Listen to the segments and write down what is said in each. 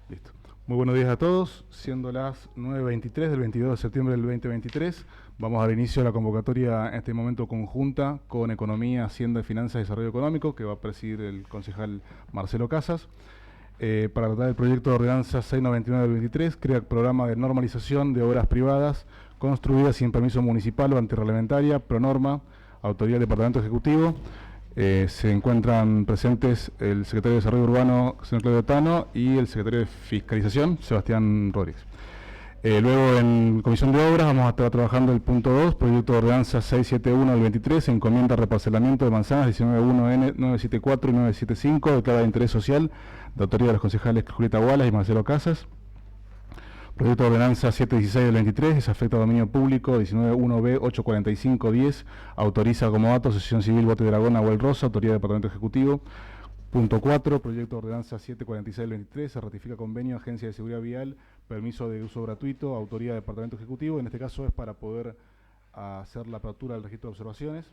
Listo. Muy buenos días a todos. Siendo las 9:23 del 22 de septiembre del 2023, vamos a dar inicio a la convocatoria en este momento conjunta con Economía, Hacienda, Finanzas y Desarrollo Económico, que va a presidir el concejal Marcelo Casas. Para tratar el proyecto de ordenanza 699 del 23, crea el programa de normalización de obras privadas construidas sin permiso municipal o antirreglamentaria, pronorma, autoría del Departamento Ejecutivo. Se encuentran presentes el secretario de Desarrollo Urbano, señor Claudio Tano, y el secretario de Fiscalización, Sebastián Rodríguez. Luego, en Comisión de Obras, vamos a estar trabajando el punto 2, proyecto de ordenanza 671 del 23, encomienda reparcelamiento de manzanas 191N 974 y 975, declarada de interés social, de autoría de los concejales Julieta Wallace y Marcelo Casas. Proyecto de ordenanza 716 del 23, desafecta a dominio público 191B 84510, autoriza como dato Asociación Civil Bote de Dragón, Nahuel Rosa, autoría del Departamento Ejecutivo. Punto 4, proyecto de ordenanza 746 del 23, se ratifica convenio Agencia de Seguridad Vial, permiso de uso gratuito, autoría del Departamento Ejecutivo. En este caso es para poder hacer la apertura del registro de observaciones.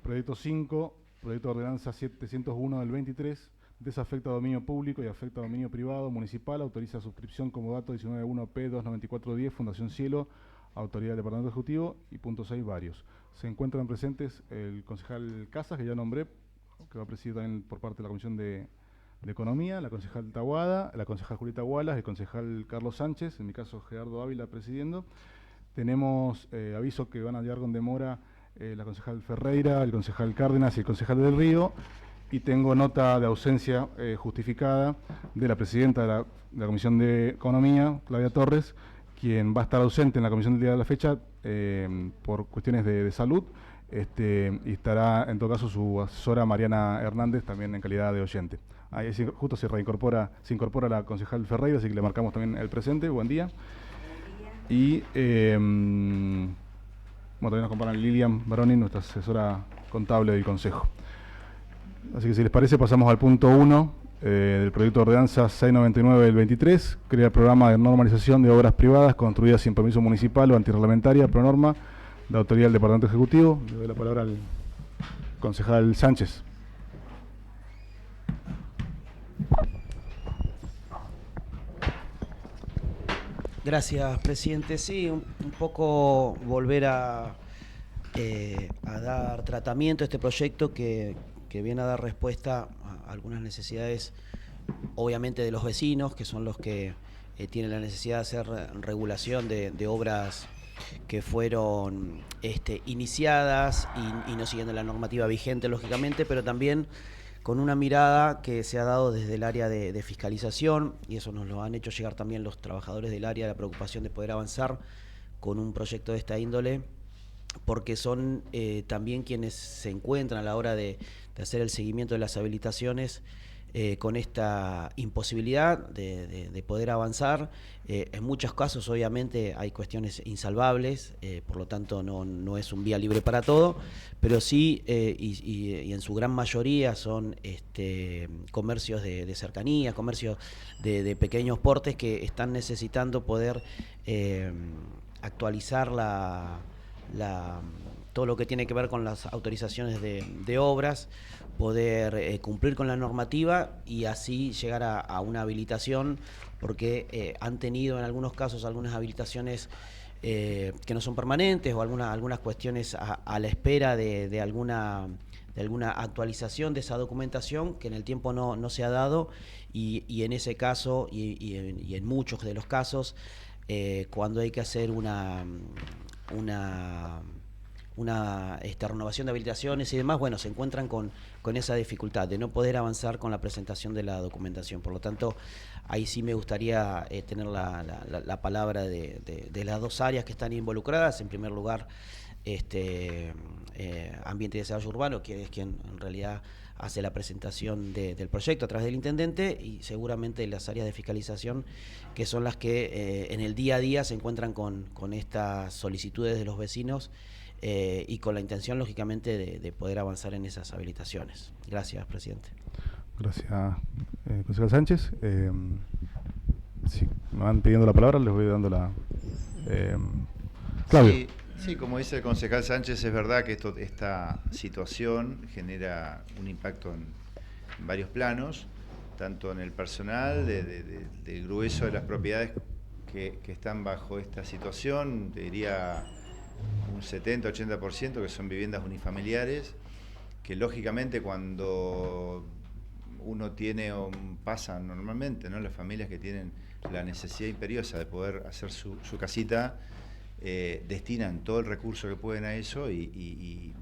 Proyecto 5, proyecto de ordenanza 701 del 23, desafecta a dominio público y afecta a dominio privado municipal, autoriza suscripción como dato 191P29410, Fundación Cielo, autoridad del Departamento Ejecutivo. Y punto 6, varios. Se encuentran presentes el concejal Casas, que ya nombré, que va a presidir también por parte de la Comisión de Economía, la concejal Tahuada, la concejal Julieta Wallace, el concejal Carlos Sánchez, en mi caso Gerardo Ávila presidiendo. Tenemos aviso que van a llegar con demora la concejal Ferreira, el concejal Cárdenas y el concejal del Río. Y tengo nota de ausencia justificada de la presidenta de la Comisión de Economía, Claudia Torres, quien va a estar ausente en la comisión del día de la fecha por cuestiones de salud. Y estará en todo caso su asesora Mariana Hernández, también en calidad de oyente. Ahí justo se incorpora la concejal Ferreira, así que le marcamos también el presente. Buen día. Y bueno, también nos acompaña Lilian Baroni, nuestra asesora contable del Consejo. Así que si les parece pasamos al punto 1 del proyecto de ordenanza 699 del 23, crea el programa de normalización de obras privadas construidas sin permiso municipal o antirreglamentaria, pronorma, de autoridad del Departamento Ejecutivo. Le doy la palabra al concejal Sánchez. Gracias, presidente. Sí, un poco volver a dar tratamiento a este proyecto que viene a dar respuesta a algunas necesidades, obviamente, de los vecinos, que son los que tienen la necesidad de hacer regulación de obras que fueron iniciadas y no siguiendo la normativa vigente, lógicamente, pero también con una mirada que se ha dado desde el área de fiscalización, y eso nos lo han hecho llegar también los trabajadores del área, la preocupación de poder avanzar con un proyecto de esta índole, porque son también quienes se encuentran a la hora de hacer el seguimiento de las habilitaciones con esta imposibilidad de poder avanzar. En muchos casos, obviamente, hay cuestiones insalvables, por lo tanto no es un vía libre para todo, pero sí, y en su gran mayoría son comercios de cercanía, comercios de pequeños portes que están necesitando poder actualizar todo lo que tiene que ver con las autorizaciones de obras, poder cumplir con la normativa y así llegar a una habilitación, porque han tenido en algunos casos algunas habilitaciones que no son permanentes o algunas cuestiones a la espera de alguna actualización de esa documentación que en el tiempo no se ha dado, y en ese caso y en muchos de los casos cuando hay que hacer una renovación de habilitaciones y demás, bueno, se encuentran con esa dificultad de no poder avanzar con la presentación de la documentación. Por lo tanto, ahí sí me gustaría tener la palabra de las dos áreas que están involucradas. En primer lugar, Ambiente y Desarrollo Urbano, que es quien en realidad hace la presentación del proyecto a través del intendente, y seguramente las áreas de fiscalización, que son las que en el día a día se encuentran con estas solicitudes de los vecinos, y con la intención, lógicamente, de poder avanzar en esas habilitaciones. Gracias, presidente. Gracias, concejal Sánchez. Si me van pidiendo la palabra, les voy dando la... Claudio. Sí, como dice el concejal Sánchez, es verdad que esta situación genera un impacto en varios planos. tanto en el personal, del grueso de las propiedades que están bajo esta situación, te diría un 70-80% que son viviendas unifamiliares, que lógicamente cuando uno tiene o pasa normalmente, ¿no? Las familias que tienen la necesidad imperiosa de poder hacer su casita, destinan todo el recurso que pueden a eso y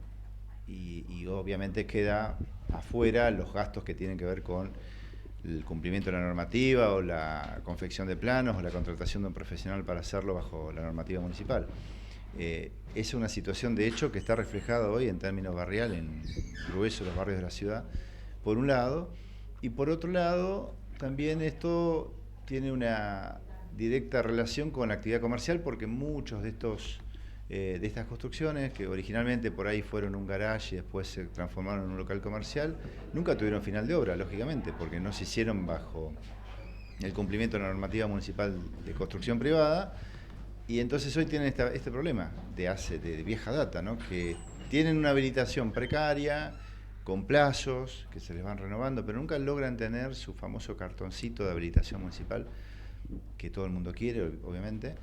obviamente queda afuera los gastos que tienen que ver con el cumplimiento de la normativa o la confección de planos o la contratación de un profesional para hacerlo bajo la normativa municipal. Es una situación de hecho que está reflejada hoy en términos barriales, en grueso de los barrios de la ciudad, por un lado, y por otro lado también esto tiene una directa relación con la actividad comercial, porque muchos de estas construcciones, que originalmente por ahí fueron un garage y después se transformaron en un local comercial, nunca tuvieron final de obra, lógicamente, porque no se hicieron bajo el cumplimiento de la normativa municipal de construcción privada, y entonces hoy tienen este problema de vieja data, ¿no? Que tienen una habilitación precaria, con plazos que se les van renovando, pero nunca logran tener su famoso cartoncito de habilitación municipal, que todo el mundo quiere, obviamente,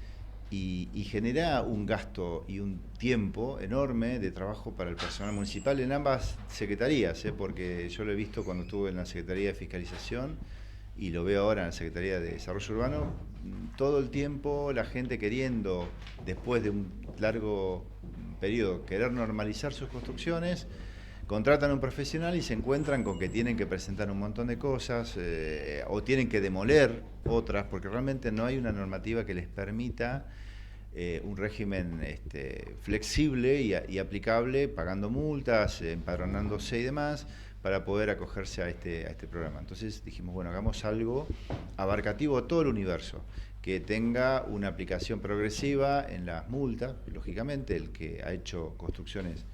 y genera un gasto y un tiempo enorme de trabajo para el personal municipal en ambas secretarías, porque yo lo he visto cuando estuve en la Secretaría de Fiscalización y lo veo ahora en la Secretaría de Desarrollo Urbano, todo el tiempo la gente queriendo, después de un largo periodo, querer normalizar sus construcciones, contratan a un profesional y se encuentran con que tienen que presentar un montón de cosas o tienen que demoler otras, porque realmente no hay una normativa que les permita un régimen flexible y aplicable, pagando multas, empadronándose y demás, para poder acogerse a este programa. Entonces dijimos, bueno, hagamos algo abarcativo a todo el universo, que tenga una aplicación progresiva en las multas, lógicamente, el que ha hecho construcciones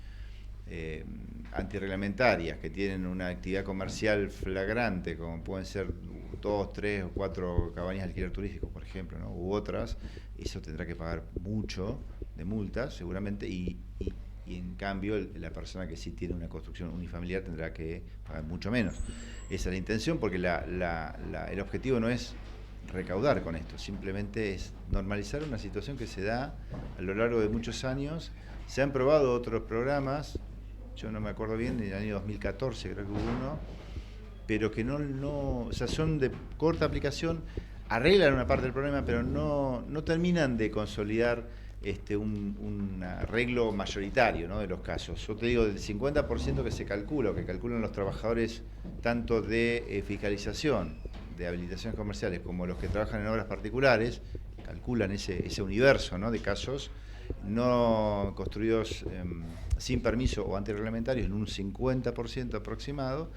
antirreglamentarias, que tienen una actividad comercial flagrante, como pueden ser 2, 3 o 4 cabañas de alquiler turístico, por ejemplo, ¿no? U otras, eso tendrá que pagar mucho de multas, seguramente, y en cambio la persona que sí tiene una construcción unifamiliar tendrá que pagar mucho menos. Esa es la intención, porque el objetivo no es recaudar con esto, simplemente es normalizar una situación que se da a lo largo de muchos años. Se han probado otros programas, yo no me acuerdo bien, en el año 2014 creo que hubo uno, pero que o sea, son de corta aplicación, arreglan una parte del problema, pero no terminan de consolidar un arreglo mayoritario, ¿no?, de los casos. Yo te digo, del 50% que se calcula, o que calculan los trabajadores tanto de fiscalización, de habilitaciones comerciales, como los que trabajan en obras particulares, calculan ese universo, ¿no?, de casos no construidos sin permiso o antirreglamentarios en un 50% aproximado.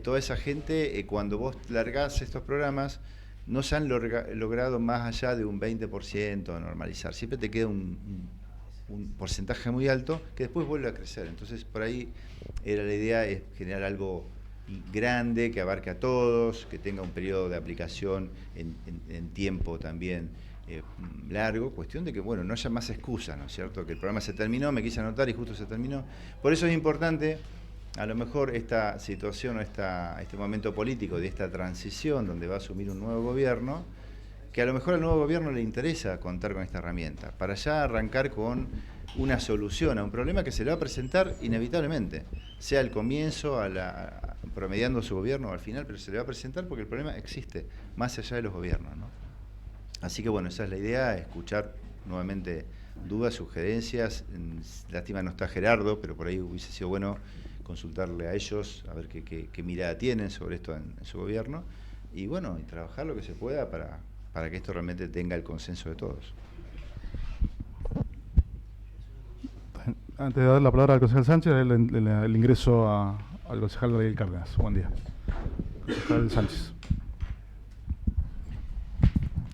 Toda esa gente, cuando vos largás estos programas, no se han logrado más allá de un 20% de normalizar. Siempre te queda un porcentaje muy alto que después vuelve a crecer. Entonces, por ahí era la idea, es generar algo grande, que abarque a todos, que tenga un periodo de aplicación en tiempo también largo, cuestión de que, bueno, no haya más excusas, ¿no es cierto? Que el programa se terminó, me quise anotar y justo se terminó. Por eso es importante, a lo mejor, esta situación o este momento político de esta transición donde va a asumir un nuevo gobierno, que a lo mejor al nuevo gobierno le interesa contar con esta herramienta, para ya arrancar con una solución a un problema que se le va a presentar inevitablemente, sea al comienzo, promediando su gobierno o al final, pero se le va a presentar porque el problema existe, más allá de los gobiernos, ¿no? Así que bueno, esa es la idea, escuchar nuevamente dudas, sugerencias. Lástima no está Gerardo, pero por ahí hubiese sido bueno consultarle a ellos, a ver qué mirada tienen sobre esto en su gobierno, y bueno, y trabajar lo que se pueda para que esto realmente tenga el consenso de todos. Antes de dar la palabra al concejal Sánchez, el ingreso al concejal Gabriel Cárdenas. Buen día. Concejal Sánchez.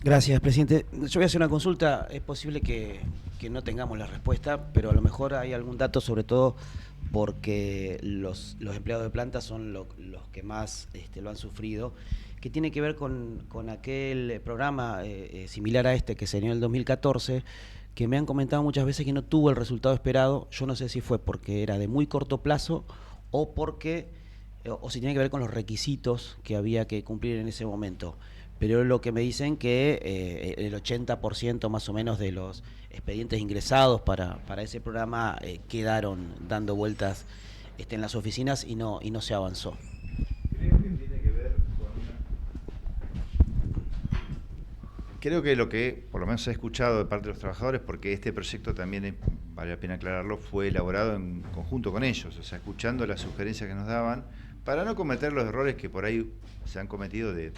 Gracias, presidente. Yo voy a hacer una consulta. Es posible que no tengamos la respuesta, pero a lo mejor hay algún dato, sobre todo porque los empleados de planta son los que más lo han sufrido, que tiene que ver con aquel programa similar a este que se dio en el 2014, que me han comentado muchas veces que no tuvo el resultado esperado. Yo no sé si fue porque era de muy corto plazo o porque o si tiene que ver con los requisitos que había que cumplir en ese momento. Pero lo que me dicen que el 80% más o menos de los expedientes ingresados para ese programa quedaron dando vueltas en las oficinas y no se avanzó. Creo que lo que por lo menos he escuchado de parte de los trabajadores, porque este proyecto también, vale la pena aclararlo, fue elaborado en conjunto con ellos, o sea, escuchando las sugerencias que nos daban, para no cometer los errores que por ahí se han cometido de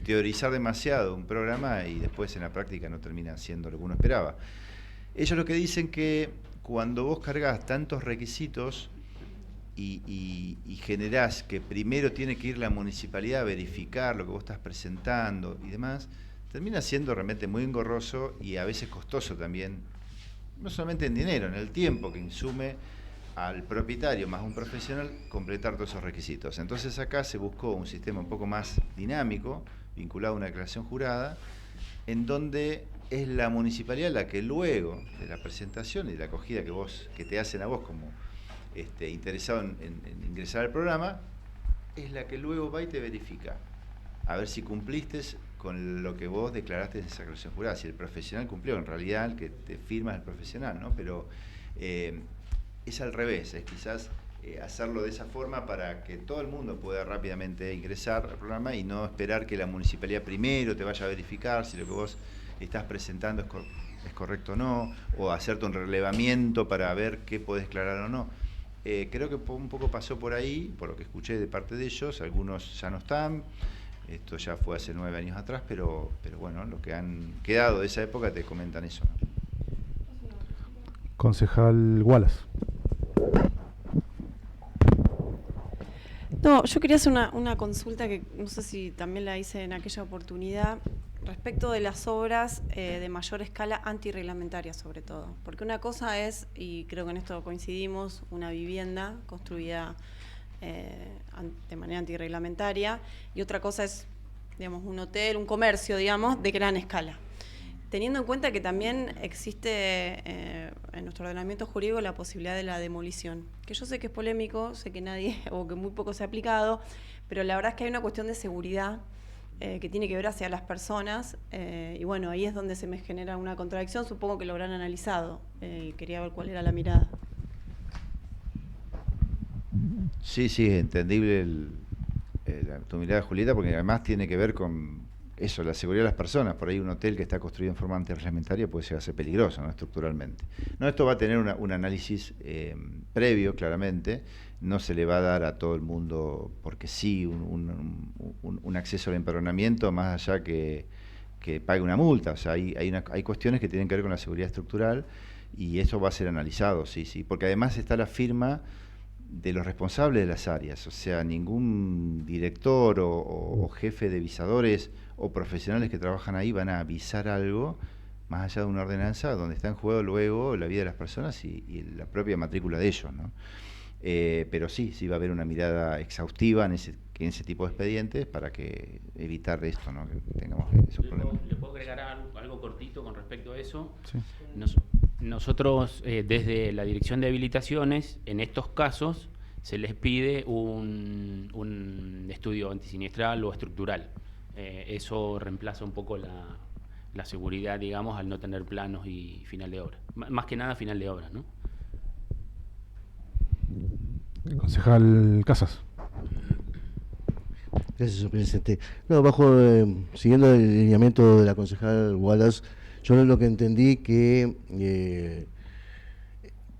teorizar demasiado un programa y después en la práctica no termina siendo lo que uno esperaba. Ellos lo que dicen que cuando vos cargas tantos requisitos y generás que primero tiene que ir la municipalidad a verificar lo que vos estás presentando y demás, termina siendo realmente muy engorroso y a veces costoso también, no solamente en dinero, en el tiempo que insume al propietario más un profesional completar todos esos requisitos. Entonces acá se buscó un sistema un poco más dinámico, vinculado a una declaración jurada, en donde es la municipalidad la que luego de la presentación y de la acogida que te hacen a vos como interesado en ingresar al programa, es la que luego va y te verifica, a ver si cumpliste con lo que vos declaraste en esa declaración jurada, si el profesional cumplió. En realidad el que te firma es el profesional, ¿no? Pero es al revés, es quizás hacerlo de esa forma para que todo el mundo pueda rápidamente ingresar al programa y no esperar que la municipalidad primero te vaya a verificar si lo que vos estás presentando es correcto o no, o hacerte un relevamiento para ver qué podés declarar o no. Creo que un poco pasó por ahí, por lo que escuché de parte de ellos, algunos ya no están. Esto ya fue hace 9 años atrás, pero bueno, lo que han quedado de esa época te comentan eso, ¿no? Concejal Wallace. No, yo quería hacer una consulta que no sé si también la hice en aquella oportunidad, respecto de las obras de mayor escala antirreglamentarias sobre todo. Porque una cosa es, y creo que en esto coincidimos, una vivienda construida de manera antirreglamentaria, y otra cosa es, digamos, un hotel, un comercio, digamos, de gran escala. Teniendo en cuenta que también existe en nuestro ordenamiento jurídico la posibilidad de la demolición, que yo sé que es polémico, sé que nadie o que muy poco se ha aplicado, pero la verdad es que hay una cuestión de seguridad que tiene que ver hacia las personas y bueno, ahí es donde se me genera una contradicción, supongo que lo habrán analizado y quería ver cuál era la mirada. Sí, es entendible tu mirada, Julieta, porque además tiene que ver con eso, la seguridad de las personas. Por ahí un hotel que está construido en forma antirreglamentaria puede llegar a ser peligroso, ¿no? Estructuralmente. No, esto va a tener un análisis previo, claramente. No se le va a dar a todo el mundo, porque sí, un acceso al empadronamiento, más allá que pague una multa. O sea, hay cuestiones que tienen que ver con la seguridad estructural y eso va a ser analizado, sí, porque además está la firma de los responsables de las áreas, o sea, ningún director o jefe de visadores o profesionales que trabajan ahí van a avisar algo más allá de una ordenanza donde está en juego luego la vida de las personas y la propia matrícula de ellos, ¿no? Pero sí va a haber una mirada exhaustiva en ese tipo de expedientes para que evitar esto, ¿no? Que tengamos esos problemas. ¿Le puedo agregar algo cortito con respecto a eso? Sí. Nosotros, desde la Dirección de Habilitaciones, en estos casos, se les pide un estudio antisiniestral o estructural. Eso reemplaza un poco la seguridad, digamos, al no tener planos y final de obra. Más que nada final de obra, ¿no? Concejal Casas. Gracias, señor presidente. No, siguiendo el lineamiento de la concejal Wallace, yo lo que entendí que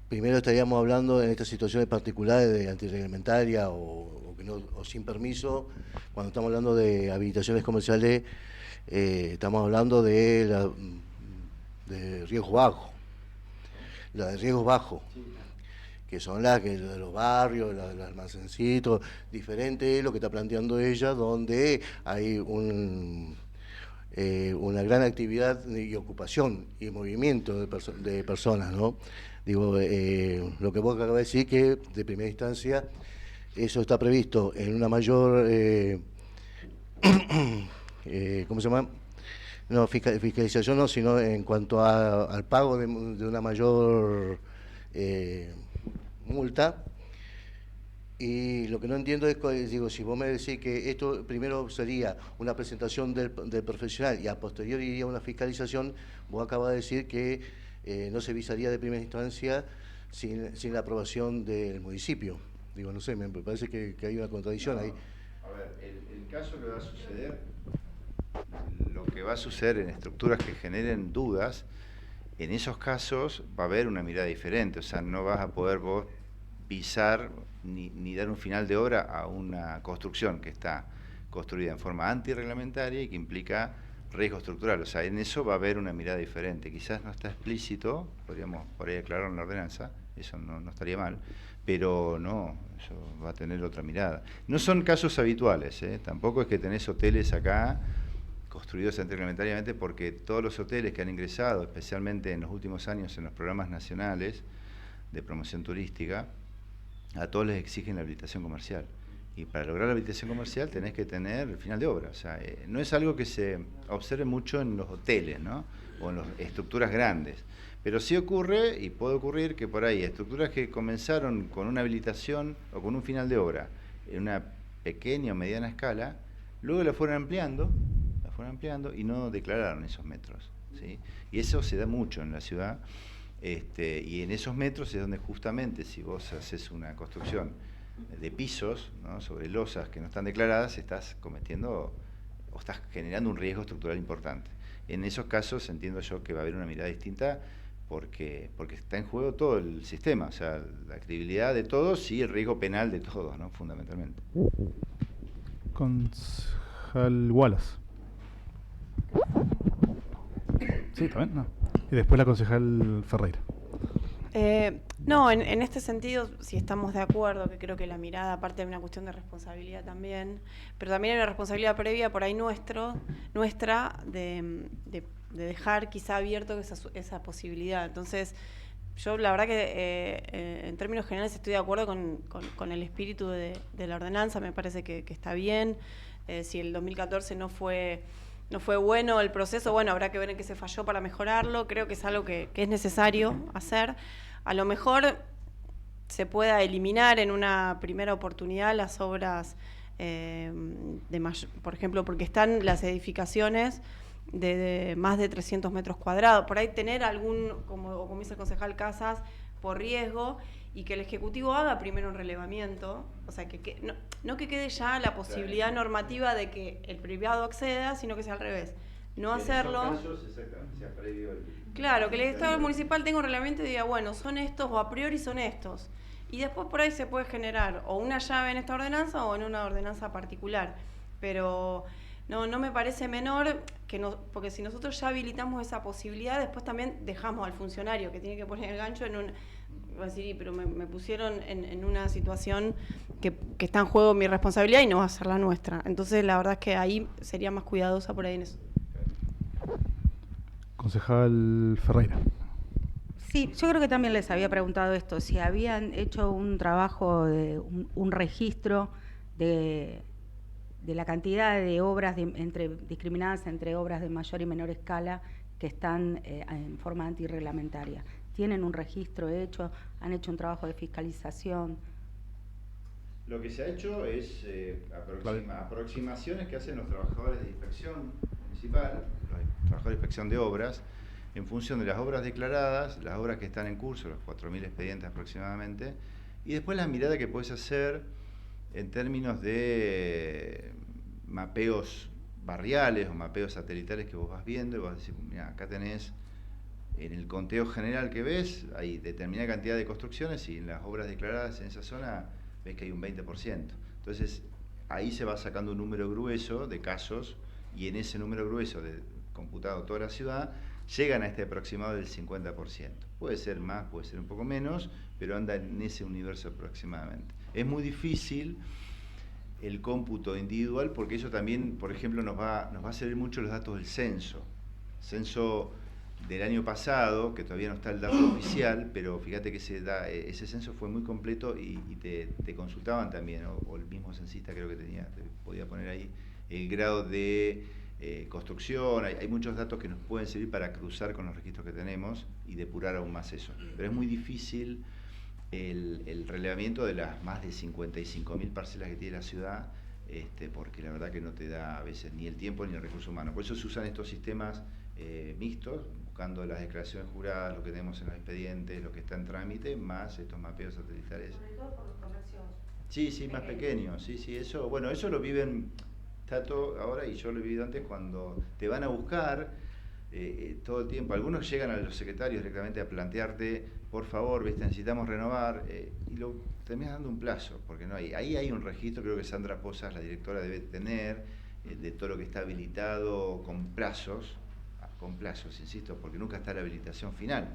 primero estaríamos hablando en estas situaciones particulares de antirreglamentaria o sin permiso. Cuando estamos hablando de habilitaciones comerciales, estamos hablando de riesgo bajo, la de riesgo bajo, que son las que de los barrios, los almacencitos, diferente lo que está planteando ella, donde hay una gran actividad y ocupación y movimiento de personas, ¿no? Digo, lo que vos acabas de decir, que de primera instancia eso está previsto en una mayor, ¿cómo se llama? No, fiscalización no, sino en cuanto al pago de, de, una mayor multa, Y lo que no entiendo es, digo, si vos me decís que esto primero sería una presentación del profesional y a posteriori iría una fiscalización, vos acabas de decir que no se visaría de primera instancia sin la aprobación del municipio. Digo, no sé, me parece que hay una contradicción ahí. A ver, el caso que va a suceder, lo que va a suceder en estructuras que generen dudas, en esos casos va a haber una mirada diferente, o sea, no vas a poder vos pisar ni dar un final de obra a una construcción que está construida en forma antirreglamentaria y que implica riesgo estructural. O sea, en eso va a haber una mirada diferente. Quizás no está explícito, podríamos por ahí aclararlo en la ordenanza, eso no estaría mal, pero no, eso va a tener otra mirada. No son casos habituales, tampoco es que tenés hoteles acá construidos antirreglamentariamente, porque todos los hoteles que han ingresado, especialmente en los últimos años en los programas nacionales de promoción turística, a todos les exigen la habilitación comercial. Y para lograr la habilitación comercial tenés que tener el final de obra. O sea, no es algo que se observe mucho en los hoteles, ¿no? O en las estructuras grandes. Pero sí ocurre, y puede ocurrir, que por ahí estructuras que comenzaron con una habilitación o con un final de obra en una pequeña o mediana escala, luego la fueron ampliando y no declararon esos metros, ¿sí? Y eso se da mucho en la ciudad. Y en esos metros es donde justamente si vos haces una construcción de pisos, ¿no?, sobre losas que no están declaradas, estás cometiendo o estás generando un riesgo estructural importante. En esos casos entiendo yo que va a haber una mirada distinta porque está en juego todo el sistema, o sea, la credibilidad de todos y el riesgo penal de todos, ¿no?, fundamentalmente. Concejal Wallace. Sí, también, no. Y después la concejal Ferreira. No, en este sentido, si estamos de acuerdo, que creo que la mirada, aparte de una cuestión de responsabilidad también, pero también hay una responsabilidad previa por ahí nuestra de dejar quizá abierto esa posibilidad. Entonces, yo la verdad que en términos generales estoy de acuerdo con el espíritu de la ordenanza, me parece que está bien. Si el 2014 no fue bueno el proceso, bueno, habrá que ver en qué se falló para mejorarlo. Creo que es algo que es necesario hacer. A lo mejor se pueda eliminar en una primera oportunidad las obras, por ejemplo, porque están las edificaciones de más de 300 metros cuadrados. Por ahí tener como dice el concejal Casas, por riesgo, y que el Ejecutivo haga primero un relevamiento, o sea, no que quede ya la posibilidad normativa de que el privado acceda, sino que sea al revés. No hacerlo. En esos casos, exactamente, sea previo Claro, que el Estado municipal tenga un reglamento y diga, bueno, son estos o a priori son estos. Y después por ahí se puede generar o una llave en esta ordenanza o en una ordenanza particular. Pero no me parece menor porque si nosotros ya habilitamos esa posibilidad, después también dejamos al funcionario que tiene que poner el gancho va a decir, pero me pusieron en una situación que está en juego mi responsabilidad y no va a ser la nuestra. Entonces la verdad es que ahí sería más cuidadosa por ahí en eso. Concejal Ferreira. Sí, yo creo que también les había preguntado esto, si habían hecho un trabajo de un registro de la cantidad de obras discriminadas entre obras de mayor y menor escala que están en forma antirreglamentaria. ¿Tienen un registro hecho? ¿Han hecho un trabajo de fiscalización? Lo que se ha hecho es aproximaciones que hacen los trabajadores de inspección municipal, los trabajadores de inspección de obras, en función de las obras declaradas, las obras que están en curso, los 4.000 expedientes aproximadamente, y después la mirada que puedes hacer en términos de mapeos barriales o mapeos satelitales que vos vas viendo y vas a decir, mira, acá tenés en el conteo general que ves, hay determinada cantidad de construcciones y en las obras declaradas en esa zona ves que hay un 20%. Entonces, ahí se va sacando un número grueso de casos y en ese número grueso de computado toda la ciudad, llegan a este aproximado del 50%. Puede ser más, puede ser un poco menos, pero anda en ese universo aproximadamente. Es muy difícil el cómputo individual porque eso también, por ejemplo, nos va a servir mucho los datos del censo. Censo del año pasado, que todavía no está el dato oficial, pero fíjate que ese censo fue muy completo y te consultaban también, o el mismo censista creo que te podía poner ahí el grado de construcción. Hay muchos datos que nos pueden servir para cruzar con los registros que tenemos y depurar aún más eso. Pero es muy difícil el relevamiento de las más de 55.000 parcelas que tiene la ciudad, porque la verdad que no te da a veces ni el tiempo ni el recurso humano. Por eso se usan estos sistemas mixtos, buscando las declaraciones juradas, lo que tenemos en los expedientes, lo que está en trámite, más estos mapeos satelitales. Sobre todo por los comercios. Sí, más pequeños, sí, eso, bueno, eso lo viven Tato ahora y yo lo he vivido antes cuando te van a buscar todo el tiempo. Algunos llegan a los secretarios directamente a plantearte, por favor, necesitamos renovar, y lo terminas dando un plazo, porque no hay. Ahí hay un registro, creo que Sandra Posas, la directora, debe tener, de todo lo que está habilitado con plazos, insisto, porque nunca está la habilitación final.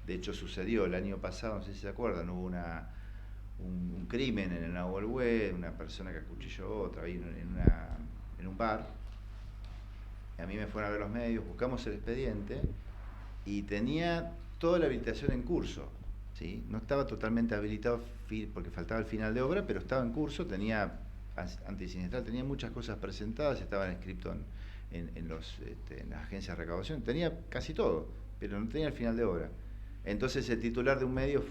De hecho, sucedió el año pasado, no sé si se acuerdan, hubo un crimen en el Nahuel Hued, una persona que acuchilló a otra ahí en un bar. A mí me fueron a ver los medios, buscamos el expediente y tenía toda la habilitación en curso, ¿sí? No estaba totalmente habilitado porque faltaba el final de obra, pero estaba en curso, tenía antisinestral, tenía muchas cosas presentadas, estaban inscritos en las agencias de recaudación, tenía casi todo, pero no tenía el final de obra. Entonces el titular de un medio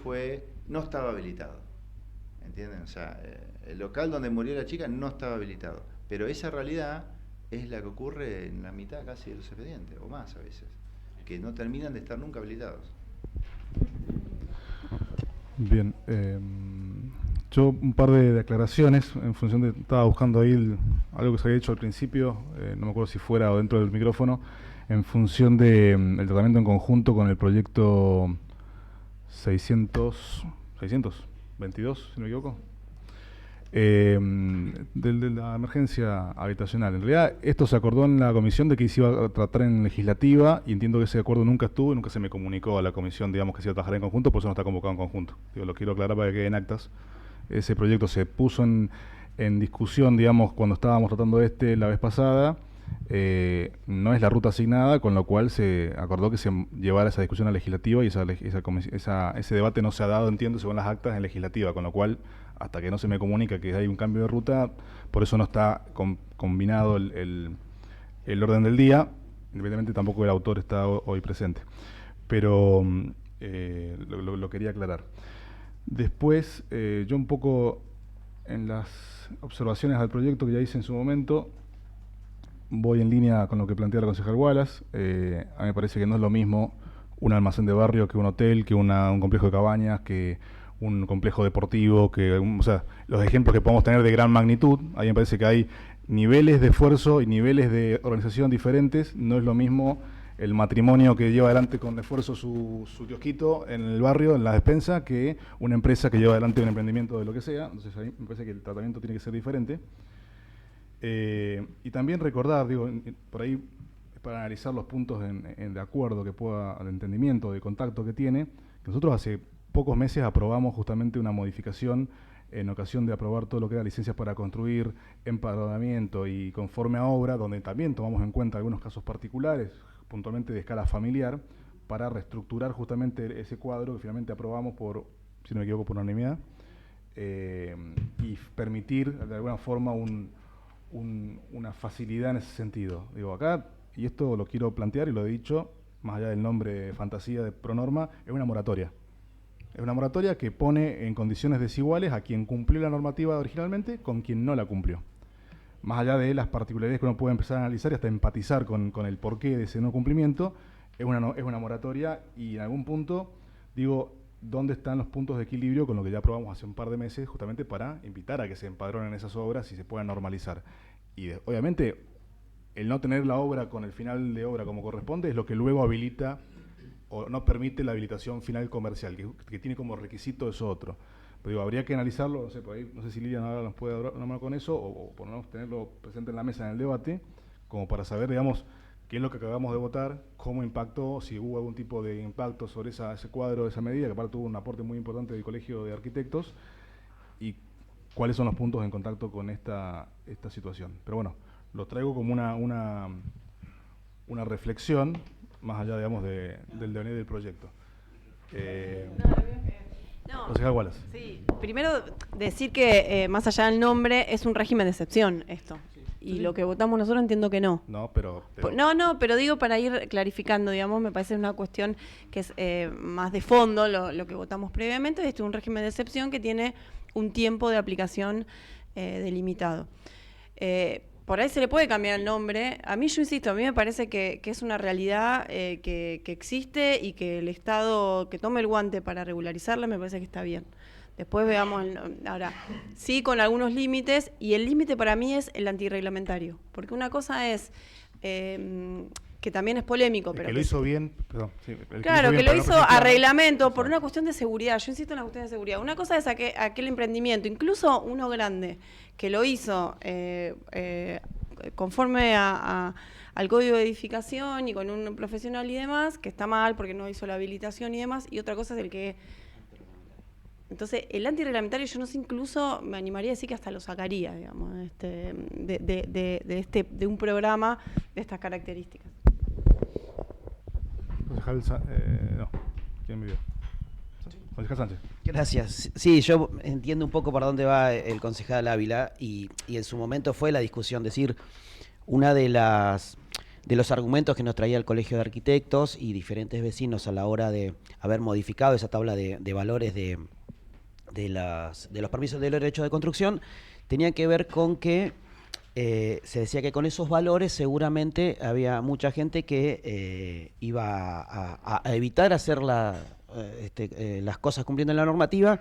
no estaba habilitado, ¿entienden? O sea, el local donde murió la chica no estaba habilitado, pero esa realidad es la que ocurre en la mitad casi de los expedientes, o más a veces, que no terminan de estar nunca habilitados. Bien, yo un par de aclaraciones en función de, estaba buscando ahí algo que se había dicho al principio, no me acuerdo si fuera o dentro del micrófono, en función de el tratamiento en conjunto con el proyecto 622, si no me equivoco, de la emergencia habitacional. En realidad esto se acordó en la comisión de que se iba a tratar en legislativa y entiendo que ese acuerdo nunca estuvo y nunca se me comunicó a la comisión, digamos, que se iba a trabajar en conjunto, por eso no está convocado en conjunto. Digo, lo quiero aclarar para que quede en actas. Ese proyecto se puso en discusión, digamos, cuando estábamos tratando la vez pasada. No es la ruta asignada, con lo cual se acordó que se llevara esa discusión a legislativa y ese debate no se ha dado, entiendo, según las actas en legislativa, con lo cual hasta que no se me comunica que hay un cambio de ruta, por eso no está combinado el orden del día, independientemente tampoco el autor está hoy presente, pero lo quería aclarar. Después, yo un poco en las observaciones al proyecto que ya hice en su momento, voy en línea con lo que plantea la concejal Wallace. A mí me parece que no es lo mismo un almacén de barrio que un hotel, que un complejo de cabañas, que un complejo deportivo, o sea, los ejemplos que podemos tener de gran magnitud. A mí me parece que hay niveles de esfuerzo y niveles de organización diferentes. No es lo mismo el matrimonio que lleva adelante con esfuerzo su kiosquito en el barrio, en la despensa, que una empresa que lleva adelante un emprendimiento de lo que sea. Entonces ahí me parece que el tratamiento tiene que ser diferente. Y también recordar, digo, por ahí para analizar los puntos de acuerdo que pueda, de entendimiento, de contacto que tiene, que nosotros hace pocos meses aprobamos justamente una modificación en ocasión de aprobar todo lo que era licencias para construir, empadronamiento y conforme a obra, donde también tomamos en cuenta algunos casos particulares, puntualmente de escala familiar, para reestructurar justamente ese cuadro que finalmente aprobamos si no me equivoco, por unanimidad, y permitir de alguna forma una facilidad en ese sentido. Digo, acá, y esto lo quiero plantear y lo he dicho, más allá del nombre fantasía de Pronorma, es una moratoria. Es una moratoria que pone en condiciones desiguales a quien cumplió la normativa originalmente con quien no la cumplió. Más allá de las particularidades que uno puede empezar a analizar y hasta empatizar con el porqué de ese no cumplimiento, es una moratoria y en algún punto, digo, ¿dónde están los puntos de equilibrio con lo que ya aprobamos hace un par de meses justamente para invitar a que se empadronen esas obras y se puedan normalizar? Y obviamente el no tener la obra con el final de obra como corresponde es lo que luego habilita o no permite la habilitación final comercial, que tiene como requisito eso otro. Pero digo, habría que analizarlo, no sé, por ahí, no sé si Lilian ahora nos puede dar una mano con eso, o por lo menos tenerlo presente en la mesa en el debate, como para saber, digamos, qué es lo que acabamos de votar, cómo impactó, si hubo algún tipo de impacto sobre ese cuadro, esa medida, que aparte tuvo un aporte muy importante del Colegio de Arquitectos, y cuáles son los puntos en contacto con esta situación. Pero bueno, lo traigo como una reflexión, más allá, digamos, del devenir del proyecto. Concejal Wallace. Sí, primero decir que más allá del nombre es un régimen de excepción esto. y lo que votamos nosotros entiendo que no. No, pero... No, pero digo para ir clarificando, digamos, me parece una cuestión que es más de fondo lo que votamos previamente. Este es un régimen de excepción que tiene un tiempo de aplicación delimitado. Por ahí se le puede cambiar el nombre. A mí, yo insisto, a mí me parece que es una realidad que existe y que el Estado que tome el guante para regularizarla me parece que está bien. Después veamos, ahora, sí con algunos límites, y el límite para mí es el antirreglamentario, porque una cosa es, que también es polémico, El pero... que lo hizo bien, perdón. Sí, Claro, que bien, lo pero no hizo a presentó- reglamento por una cuestión de seguridad. Yo insisto en la cuestión de seguridad. Una cosa es aquel emprendimiento, incluso uno grande, que lo hizo conforme al código de edificación y con un profesional y demás, que está mal porque no hizo la habilitación y demás, y otra cosa es el que... Entonces, el antirreglamentario yo no sé, incluso me animaría a decir que hasta lo sacaría, digamos, de un programa de estas características. Concejal no, ¿quién me vio? Concejal Sánchez. Gracias. Sí, yo entiendo un poco para dónde va el concejal Ávila y en su momento fue la discusión, decir, una de los argumentos que nos traía el Colegio de Arquitectos y diferentes vecinos a la hora de haber modificado esa tabla de valores de los permisos de derecho de construcción tenía que ver con que se decía que con esos valores seguramente había mucha gente que iba a evitar hacer las cosas cumpliendo la normativa.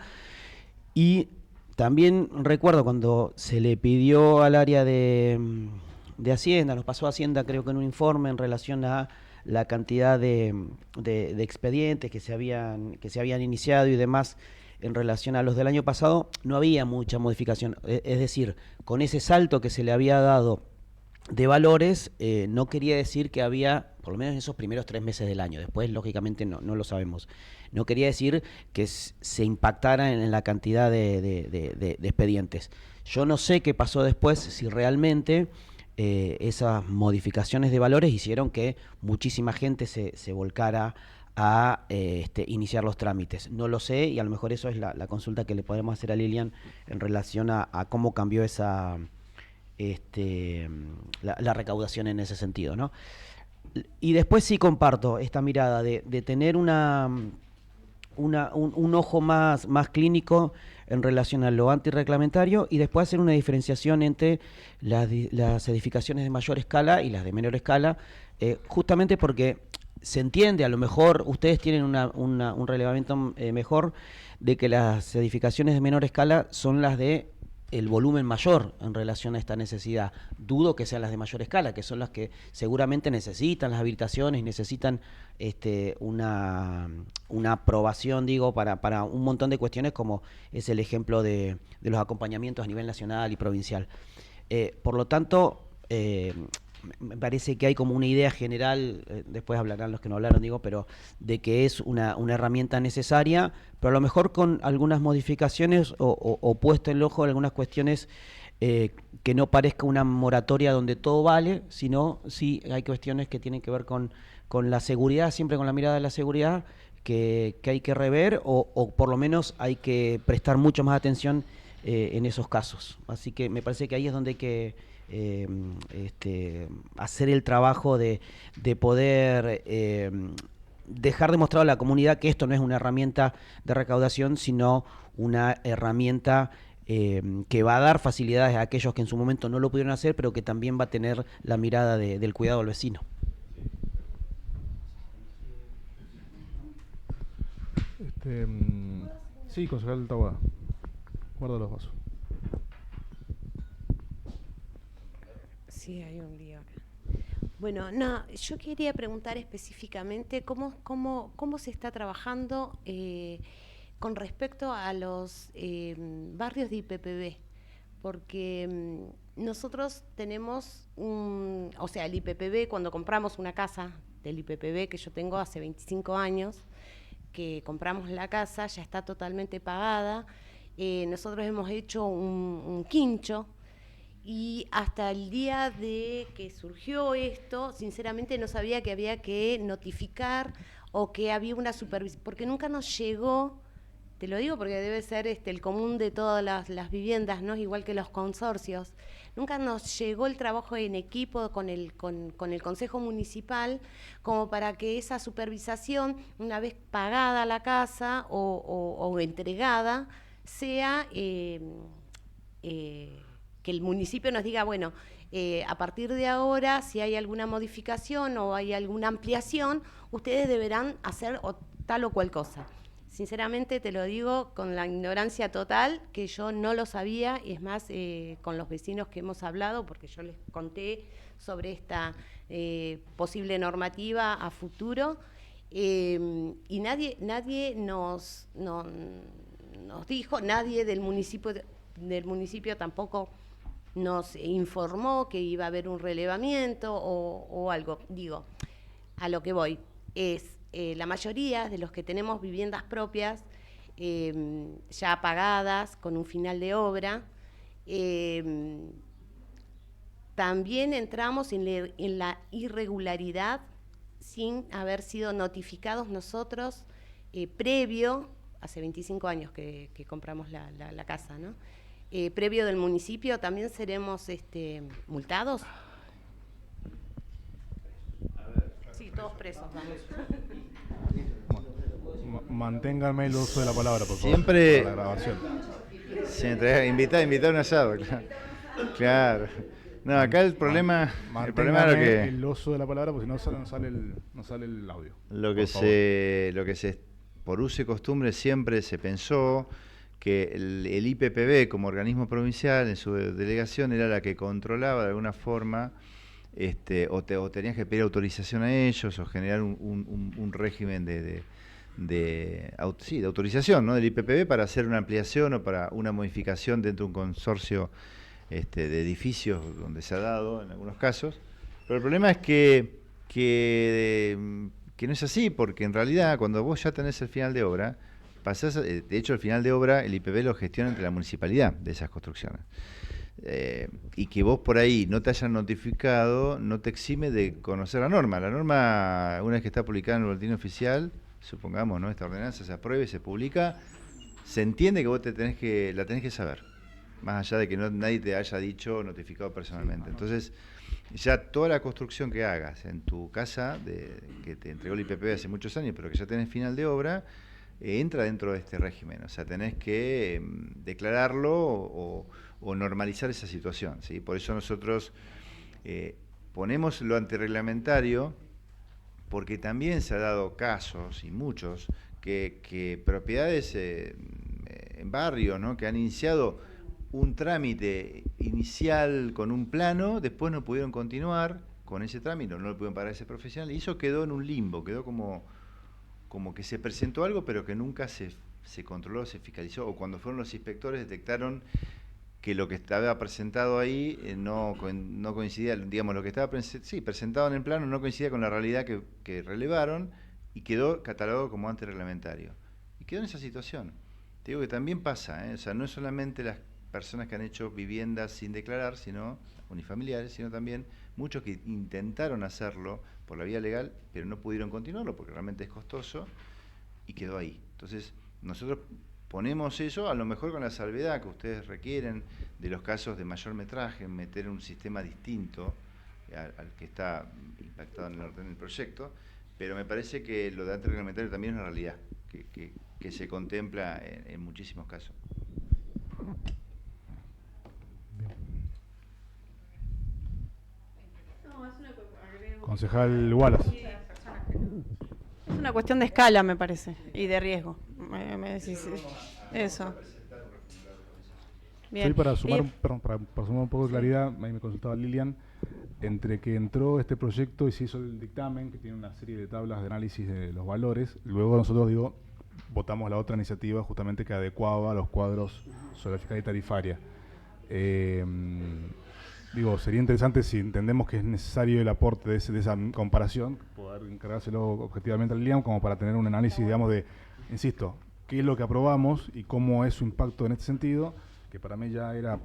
Y también recuerdo cuando se le pidió al área de Hacienda, nos pasó a Hacienda creo que en un informe en relación a la cantidad de expedientes que se habían iniciado y demás en relación a los del año pasado, no había mucha modificación. Es decir, con ese salto que se le había dado de valores, no quería decir que había, por lo menos en esos primeros 3 meses del año, después lógicamente no lo sabemos, no quería decir que se impactara en la cantidad de expedientes. Yo no sé qué pasó después, si realmente esas modificaciones de valores hicieron que muchísima gente se volcara a iniciar los trámites. No lo sé, y a lo mejor eso es la consulta que le podemos hacer a Lilian en relación a cómo cambió esa la recaudación en ese sentido, ¿no? Y después sí comparto esta mirada de tener un ojo más clínico en relación a lo antirreglamentario y después hacer una diferenciación entre las edificaciones de mayor escala y las de menor escala, justamente porque se entiende, a lo mejor ustedes tienen un relevamiento mejor de que las edificaciones de menor escala son las de el volumen mayor en relación a esta necesidad. Dudo que sean las de mayor escala, que son las que seguramente necesitan las habilitaciones y necesitan una aprobación, digo, para un montón de cuestiones, como es el ejemplo de los acompañamientos a nivel nacional y provincial. Por lo tanto, me parece que hay como una idea general, después hablarán los que no hablaron, digo, pero de que es una herramienta necesaria, pero a lo mejor con algunas modificaciones o puesto en el ojo algunas cuestiones que no parezca una moratoria donde todo vale, sino sí hay cuestiones que tienen que ver con la seguridad, siempre con la mirada de la seguridad, que hay que rever o por lo menos hay que prestar mucho más atención en esos casos. Así que me parece que ahí es donde hay que hacer el trabajo de poder dejar demostrado a la comunidad que esto no es una herramienta de recaudación, sino una herramienta que va a dar facilidades a aquellos que en su momento no lo pudieron hacer, pero que también va a tener la mirada del cuidado al vecino. Sí, concejal Taboada. Guarda los vasos. Sí, hay un lío acá. Bueno, no, yo quería preguntar específicamente cómo se está trabajando con respecto a los barrios de IPPB, porque nosotros tenemos o sea, el IPPB, cuando compramos una casa del IPPB que yo tengo hace 25 años, que compramos la casa, ya está totalmente pagada, nosotros hemos hecho un quincho. Y hasta el día de que surgió esto, sinceramente no sabía que había que notificar o que había una supervisión, porque nunca nos llegó Te lo digo porque debe ser el común de todas las viviendas, ¿no? Igual que los consorcios. Nunca nos llegó el trabajo en equipo con el Consejo Municipal como para que esa supervisación, una vez pagada la casa o entregada, sea que el municipio nos diga, bueno, a partir de ahora, si hay alguna modificación o hay alguna ampliación, ustedes deberán hacer tal o cual cosa. Sinceramente te lo digo con la ignorancia total, que yo no lo sabía, y es más, con los vecinos que hemos hablado, porque yo les conté sobre esta posible normativa a futuro, y nadie nos dijo, nadie del municipio tampoco nos informó que iba a haber un relevamiento o algo. Digo, a lo que voy es, la mayoría de los que tenemos viviendas propias ya pagadas con un final de obra, también entramos en la irregularidad sin haber sido notificados nosotros previo, hace 25 años que compramos la casa, ¿no? Previo del municipio, también seremos multados. Sí, todos presos, vamos. Manténganme el uso de la palabra, por favor. Siempre. Para la grabación. Invitar a un asado, claro. Claro. No, acá el problema es lo que. El uso de la palabra, porque si no sale el audio. Lo que se por uso y costumbre siempre se pensó que el IPPB como organismo provincial en su delegación era la que controlaba de alguna forma, o tenías que pedir autorización a ellos o generar un régimen de autorización, ¿no? Del IPPB para hacer una ampliación o para una modificación dentro de un consorcio de edificios donde se ha dado en algunos casos. Pero el problema es que no es así, porque en realidad cuando vos ya tenés el final de obra, de hecho el final de obra el IPB lo gestiona entre la municipalidad de esas construcciones. Y que vos por ahí no te hayan notificado no te exime de conocer la norma. La norma, una vez que está publicada en el boletín oficial, supongamos, ¿no? Esta ordenanza se apruebe, se publica, se entiende que vos la tenés que saber, más allá de que nadie te haya dicho o notificado personalmente. Entonces, ya toda la construcción que hagas en tu casa, que te entregó el IPPB hace muchos años, pero que ya tenés final de obra, entra dentro de este régimen. O sea, tenés que declararlo o normalizar esa situación, ¿sí? Por eso nosotros ponemos lo antirreglamentario, porque también se ha dado casos, y muchos, que propiedades en barrio, ¿no? Que han iniciado un trámite inicial con un plano, después no pudieron continuar con ese trámite, no lo pudieron pagar ese profesional, y eso quedó en un limbo, quedó como que se presentó algo, pero que nunca se controló, se fiscalizó, o cuando fueron los inspectores detectaron que lo que estaba presentado ahí no coincidía, digamos, lo que estaba presentado en el plano no coincidía con la realidad que relevaron, y quedó catalogado como antirreglamentario. Y quedó en esa situación. Te digo que también pasa, o sea, no es solamente las personas que han hecho viviendas sin declarar, sino unifamiliares, sino también muchos que intentaron hacerlo por la vía legal, pero no pudieron continuarlo porque realmente es costoso y quedó ahí. Entonces, nosotros ponemos eso, a lo mejor con la salvedad que ustedes requieren de los casos de mayor metraje, meter un sistema distinto al que está impactado en el orden del proyecto, pero me parece que lo de antirreglamentario también es una realidad que se contempla en muchísimos casos. Concejal Wallace. Es una cuestión de escala, me parece, y de riesgo. Me decís eso. Bien. Sí, para sumar un poco de claridad, ahí me consultaba Lilian, entre que entró este proyecto y se hizo el dictamen, que tiene una serie de tablas de análisis de los valores, luego nosotros, votamos la otra iniciativa justamente que adecuaba los cuadros sobre la fiscalía tarifaria. Sería interesante, si entendemos que es necesario el aporte de esa comparación, poder encargárselo objetivamente al Lilian, como para tener un análisis, digamos, de, insisto, qué es lo que aprobamos y cómo es su impacto en este sentido, que para mí ya era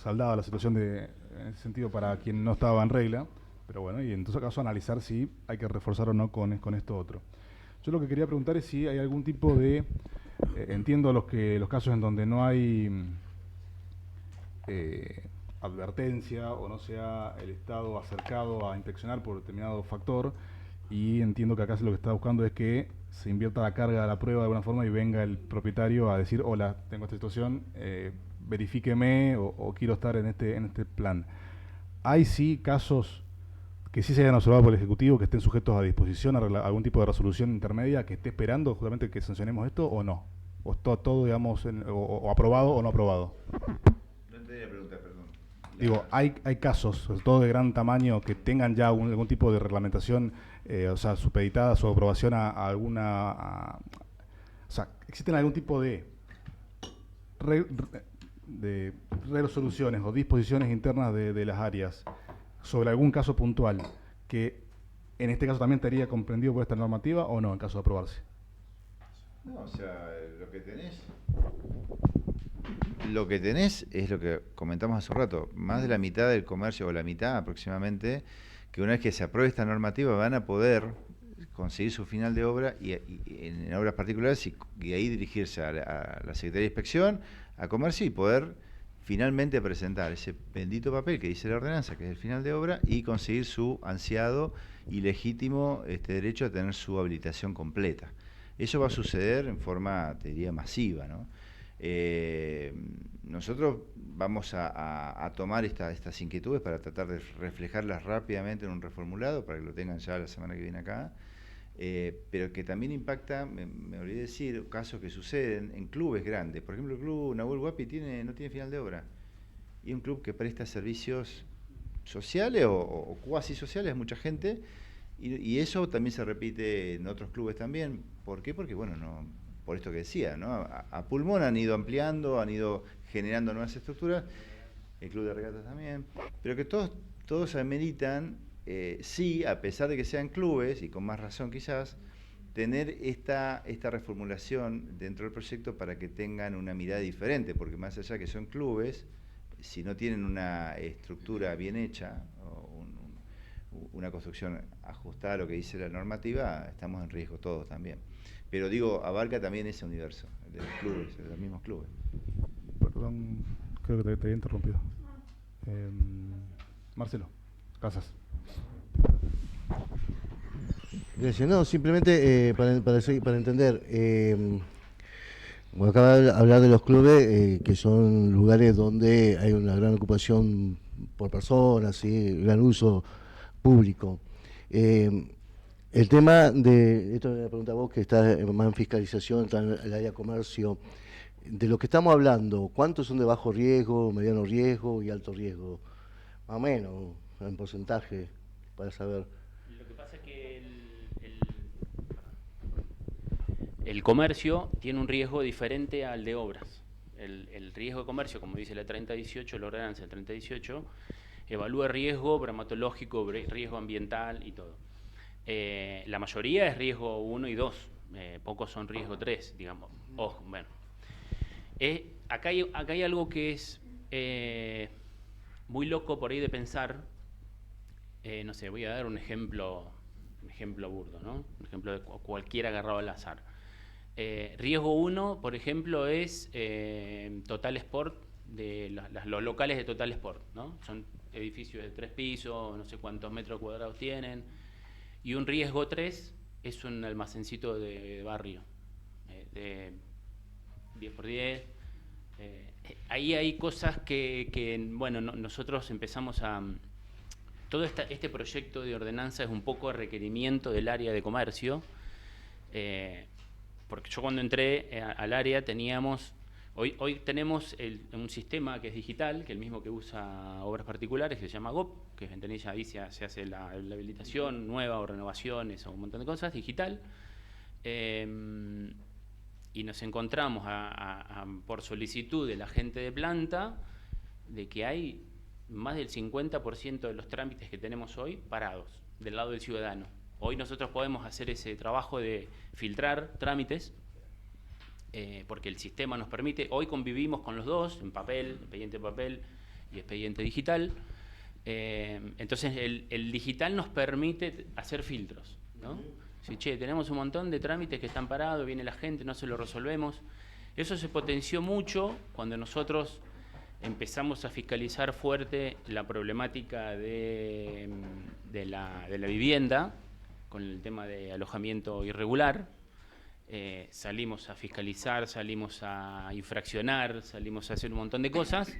saldada la situación en ese sentido para quien no estaba en regla, pero bueno, y en todo caso analizar si hay que reforzar o no con esto otro. Yo lo que quería preguntar es si hay algún tipo de Entiendo los casos en donde no hay advertencia o no se ha el Estado acercado a inspeccionar por determinado factor, y entiendo que acá lo que está buscando es que se invierta la carga de la prueba de alguna forma y venga el propietario a decir, hola, tengo esta situación, verifíqueme o quiero estar en este plan. ¿Hay sí casos que sí se hayan observado por el Ejecutivo que estén sujetos a disposición, a algún tipo de resolución intermedia que esté esperando justamente que sancionemos esto o no? ¿O está todo, digamos, o aprobado o no aprobado? No entendí la pregunta, perdón. Digo, hay casos, sobre todo de gran tamaño, que tengan ya algún tipo de reglamentación, o sea, supeditada su aprobación a alguna... o sea, ¿existen algún tipo de resoluciones o disposiciones internas de las áreas sobre algún caso puntual que en este caso también estaría comprendido por esta normativa o no, en caso de aprobarse? No, o sea, lo que tenés es lo que comentamos hace un rato, más de la mitad del comercio, o la mitad aproximadamente, que una vez que se apruebe esta normativa van a poder conseguir su final de obra y en obras particulares y ahí dirigirse a la Secretaría de Inspección, a Comercio, y poder finalmente presentar ese bendito papel que dice la ordenanza, que es el final de obra, y conseguir su ansiado y legítimo derecho a tener su habilitación completa. Eso va a suceder en forma, te diría, masiva, ¿no? Nosotros vamos a tomar estas inquietudes para tratar de reflejarlas rápidamente en un reformulado, para que lo tengan ya la semana que viene acá, pero que también impacta, me olvidé decir, casos que suceden en clubes grandes. Por ejemplo, el club Nahuel Huapi no tiene final de obra, y un club que presta servicios sociales o cuasi sociales a mucha gente, y eso también se repite en otros clubes también. ¿Por qué? Porque, bueno, por esto que decía, ¿no? A pulmón han ido ampliando, han ido generando nuevas estructuras, el club de regatas también, pero que todos ameritan, sí, a pesar de que sean clubes, y con más razón quizás, tener esta reformulación dentro del proyecto para que tengan una mirada diferente, porque más allá que son clubes, si no tienen una estructura bien hecha, o una construcción ajustada a lo que dice la normativa, estamos en riesgo todos también. Pero digo, abarca también ese universo, el de los clubes, de los mismos clubes. Perdón, creo que te había interrumpido. Marcelo, Casas. Gracias. No, simplemente para entender, bueno, acaba de hablar de los clubes, que son lugares donde hay una gran ocupación por personas, ¿sí? Gran uso público. El tema de, esto es una pregunta a vos que estás más en fiscalización, está en el área de comercio, de lo que estamos hablando, ¿cuántos son de bajo riesgo, mediano riesgo y alto riesgo? Más o menos, en porcentaje, para saber. Lo que pasa es que el comercio tiene un riesgo diferente al de obras. El riesgo de comercio, como dice la 3018, la ordenanza del 3018, evalúa riesgo bromatológico, riesgo ambiental y todo. La mayoría es riesgo 1 y 2, pocos son riesgo 3, digamos. Ojo, bueno. Acá hay algo que es muy loco por ahí de pensar. No sé, voy a dar un ejemplo burdo, ¿no? Un ejemplo de cualquiera agarrado al azar. Riesgo 1, por ejemplo, es Total Sport, los locales de Total Sport, ¿no? Son edificios de 3 pisos, no sé cuántos metros cuadrados tienen. Y un riesgo 3 es un almacencito de barrio, de 10x10. Ahí hay cosas que bueno, nosotros empezamos a... Todo este proyecto de ordenanza es un poco requerimiento del área de comercio, porque yo cuando entré al área teníamos... Hoy tenemos un sistema que es digital, que es el mismo que usa Obras Particulares, que se llama GOP, que es ventanilla, ahí se hace la habilitación nueva o renovaciones o un montón de cosas, digital. Y nos encontramos por solicitud de la gente de planta de que hay más del 50% de los trámites que tenemos hoy parados del lado del ciudadano. Hoy nosotros podemos hacer ese trabajo de filtrar trámites, porque el sistema nos permite. Hoy convivimos con los dos, en papel, expediente papel y expediente digital. Entonces el digital nos permite hacer filtros, ¿no? Si, che, tenemos un montón de trámites que están parados, viene la gente, no se lo resolvemos. Eso se potenció mucho cuando nosotros empezamos a fiscalizar fuerte la problemática de la vivienda, con el tema de alojamiento irregular. Salimos a fiscalizar, salimos a infraccionar, salimos a hacer un montón de cosas.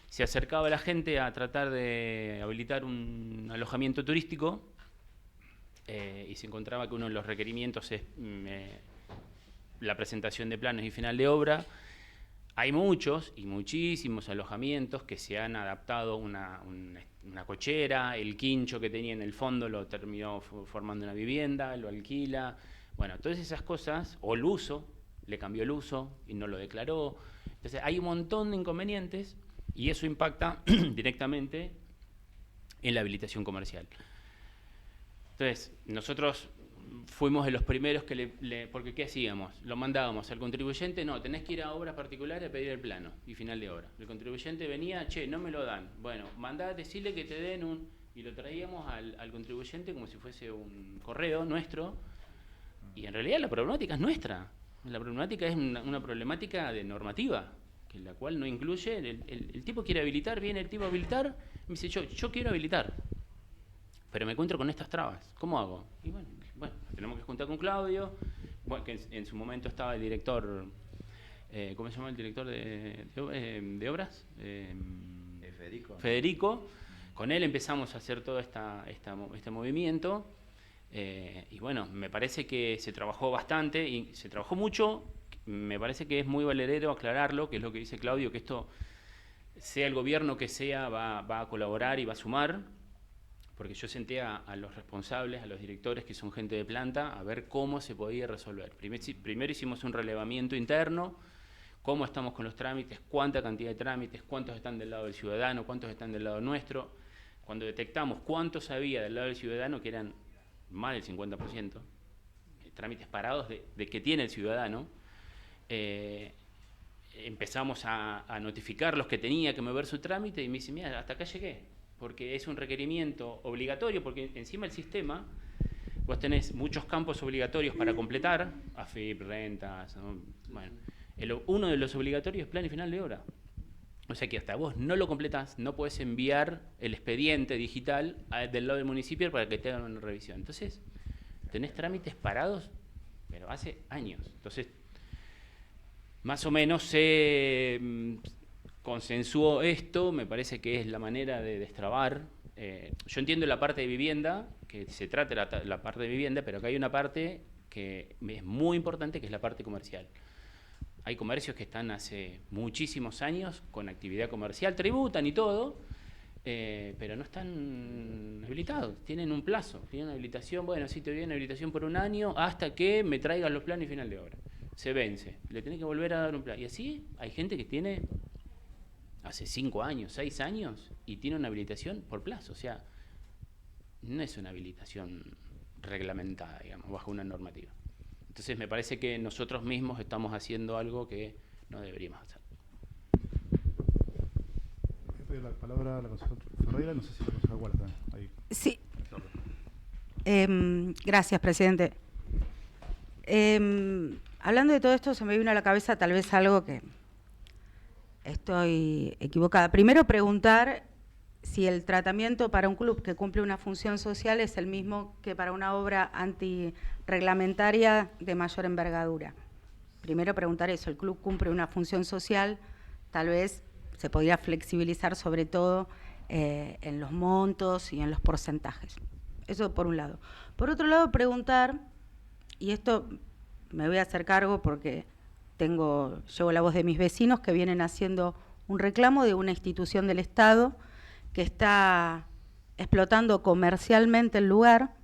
Se acercaba la gente a tratar de habilitar un alojamiento turístico y se encontraba que uno de los requerimientos es la presentación de planos y final de obra. Hay muchos y muchísimos alojamientos que se han adaptado una cochera, el quincho que tenía en el fondo lo terminó formando una vivienda, lo alquila. Bueno, todas esas cosas, o el uso, le cambió el uso y no lo declaró. Entonces hay un montón de inconvenientes y eso impacta directamente en la habilitación comercial. Entonces, nosotros fuimos de los primeros que porque ¿qué hacíamos? Lo mandábamos al contribuyente, no, tenés que ir a obras particulares a pedir el plano y final de obra. El contribuyente venía, che, no me lo dan. Bueno, mandá a decirle que te den un... Y lo traíamos al contribuyente como si fuese un correo nuestro. Y en realidad la problemática es nuestra. La problemática es una problemática de normativa, que la cual no incluye... El tipo quiere habilitar, viene el tipo a habilitar, me dice, yo quiero habilitar, pero me encuentro con estas trabas. ¿Cómo hago? Y bueno, tenemos que juntar con Claudio, que en su momento estaba el director, ¿cómo se llama el director de obras? Federico. Con él empezamos a hacer todo este movimiento. Y bueno, me parece que se trabajó bastante y se trabajó mucho. Me parece que es muy valedero aclararlo, que es lo que dice Claudio, que esto, sea el gobierno que sea, va a colaborar y va a sumar, porque yo senté a los responsables, a los directores, que son gente de planta, a ver cómo se podía resolver. Primero hicimos un relevamiento interno, cómo estamos con los trámites, cuánta cantidad de trámites, cuántos están del lado del ciudadano, cuántos están del lado nuestro. Cuando detectamos cuántos había del lado del ciudadano, que eran más del 50%, trámites parados de que tiene el ciudadano, empezamos a notificar los que tenía que mover su trámite y me dice, mira, hasta acá llegué, porque es un requerimiento obligatorio, porque encima el sistema, vos tenés muchos campos obligatorios para completar, AFIP, rentas, ¿no? Bueno, uno de los obligatorios es plan y final de obra. O sea que hasta vos no lo completás, no podés enviar el expediente digital del lado del municipio para que te hagan una revisión. Entonces, tenés trámites parados, pero hace años. Entonces, más o menos se consensuó esto, me parece que es la manera de destrabar. Yo entiendo la parte de vivienda, que se trate la parte de vivienda, pero acá hay una parte que es muy importante, que es la parte comercial. Hay comercios que están hace muchísimos años con actividad comercial, tributan y todo, pero no están habilitados, tienen un plazo, tienen una habilitación, bueno, sí te doy una habilitación por un año hasta que me traigan los planes y final de obra. Se vence, le tenés que volver a dar un plan. Y así hay gente que tiene hace 5 años, 6 años y tiene una habilitación por plazo, o sea, no es una habilitación reglamentada, digamos, bajo una normativa. Entonces me parece que nosotros mismos estamos haciendo algo que no deberíamos hacer. La palabra a la consejera Ferreira, no sé si la consejera Guarda también. Ahí. Sí. Gracias, presidente. Hablando de todo esto, se me vino a la cabeza tal vez algo que estoy equivocada. Primero preguntar si el tratamiento para un club que cumple una función social es el mismo que para una obra antirreglamentaria de mayor envergadura. Primero preguntar eso, el club cumple una función social, tal vez se podría flexibilizar sobre todo en los montos y en los porcentajes. Eso por un lado. Por otro lado, preguntar, y esto me voy a hacer cargo porque llevo la voz de mis vecinos que vienen haciendo un reclamo de una institución del Estado que está explotando comercialmente el lugar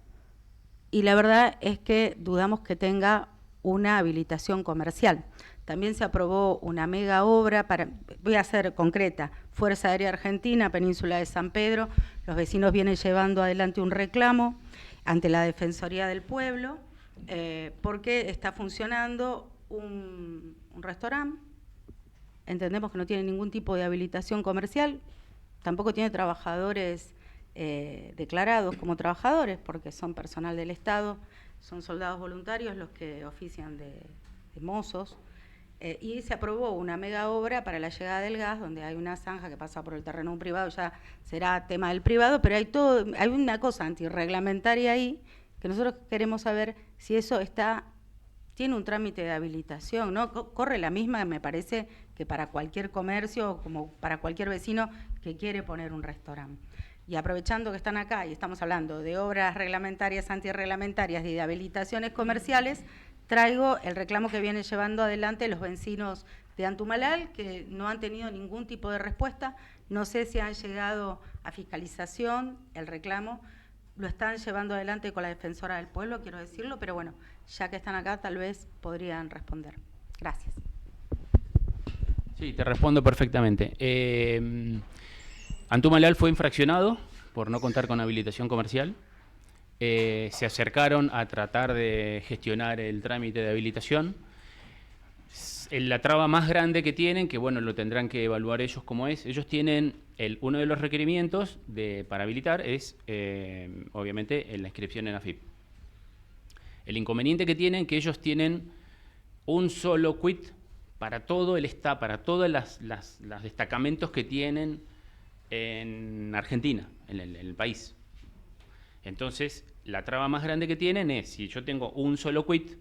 y la verdad es que dudamos que tenga una habilitación comercial. También se aprobó una mega obra voy a ser concreta, Fuerza Aérea Argentina, Península de San Pedro. Los vecinos vienen llevando adelante un reclamo ante la Defensoría del Pueblo porque está funcionando un restaurante. Entendemos que no tiene ningún tipo de habilitación comercial, tampoco tiene trabajadores declarados como trabajadores, porque son personal del Estado, son soldados voluntarios los que ofician de mozos, y se aprobó una mega obra para la llegada del gas, donde hay una zanja que pasa por el terreno de un privado, ya será tema del privado, pero hay una cosa antirreglamentaria ahí, que nosotros queremos saber si eso tiene un trámite de habilitación, ¿no? Corre la misma, me parece, que para cualquier comercio, como para cualquier vecino que quiere poner un restaurante. Y aprovechando que están acá y estamos hablando de obras reglamentarias, antirreglamentarias y de habilitaciones comerciales, traigo el reclamo que vienen llevando adelante los vecinos de Antumalal, que no han tenido ningún tipo de respuesta. No sé si han llegado a fiscalización el reclamo, lo están llevando adelante con la Defensora del Pueblo, quiero decirlo, pero bueno, ya que están acá, tal vez podrían responder. Gracias. Sí, te respondo perfectamente. Antumalal fue infraccionado por no contar con habilitación comercial. Se acercaron a tratar de gestionar el trámite de habilitación. La traba más grande que tienen, que bueno, lo tendrán que evaluar ellos como es, ellos tienen uno de los requerimientos para habilitar es, obviamente, la inscripción en AFIP. El inconveniente que tienen que ellos tienen un solo quit para todo el Estado, para todos los destacamentos que tienen en Argentina, en el país. Entonces, la traba más grande que tienen es, si yo tengo un solo quit,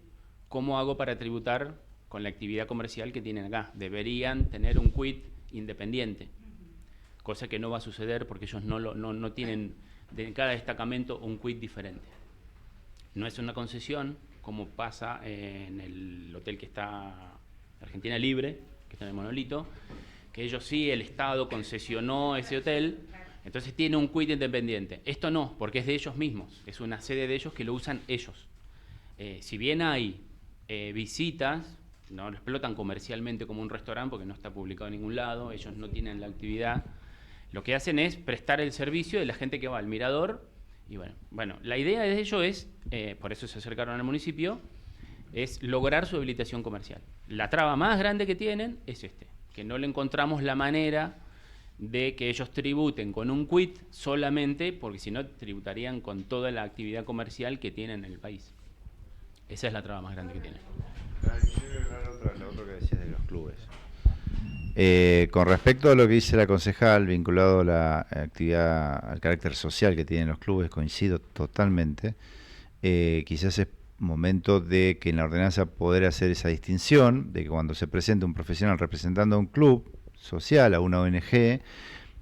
¿cómo hago para tributar con la actividad comercial que tienen acá? Deberían tener un quit independiente, cosa que no va a suceder porque ellos no tienen de cada destacamento un quit diferente. No es una concesión, como pasa en el hotel que está Argentina Libre, que está en el Monolito, que ellos sí, el Estado concesionó ese hotel, entonces tiene un quit independiente. Esto no, porque es de ellos mismos, es una sede de ellos que lo usan ellos. Si bien hay visitas, no lo explotan comercialmente como un restaurante porque no está publicado en ningún lado, ellos no tienen la actividad, lo que hacen es prestar el servicio de la gente que va al mirador. Y bueno, la idea de ello es, por eso se acercaron al municipio, es lograr su habilitación comercial. La traba más grande que tienen es que no le encontramos la manera de que ellos tributen con un quit solamente, porque si no tributarían con toda la actividad comercial que tienen en el país. Esa es la traba más grande que tienen. Lo otro que decías de los clubes. Con respecto a lo que dice la concejal vinculado a la actividad, al carácter social que tienen los clubes, coincido totalmente. Quizás es momento de que en la ordenanza poder hacer esa distinción, de que cuando se presente un profesional representando a un club social, a una ONG, que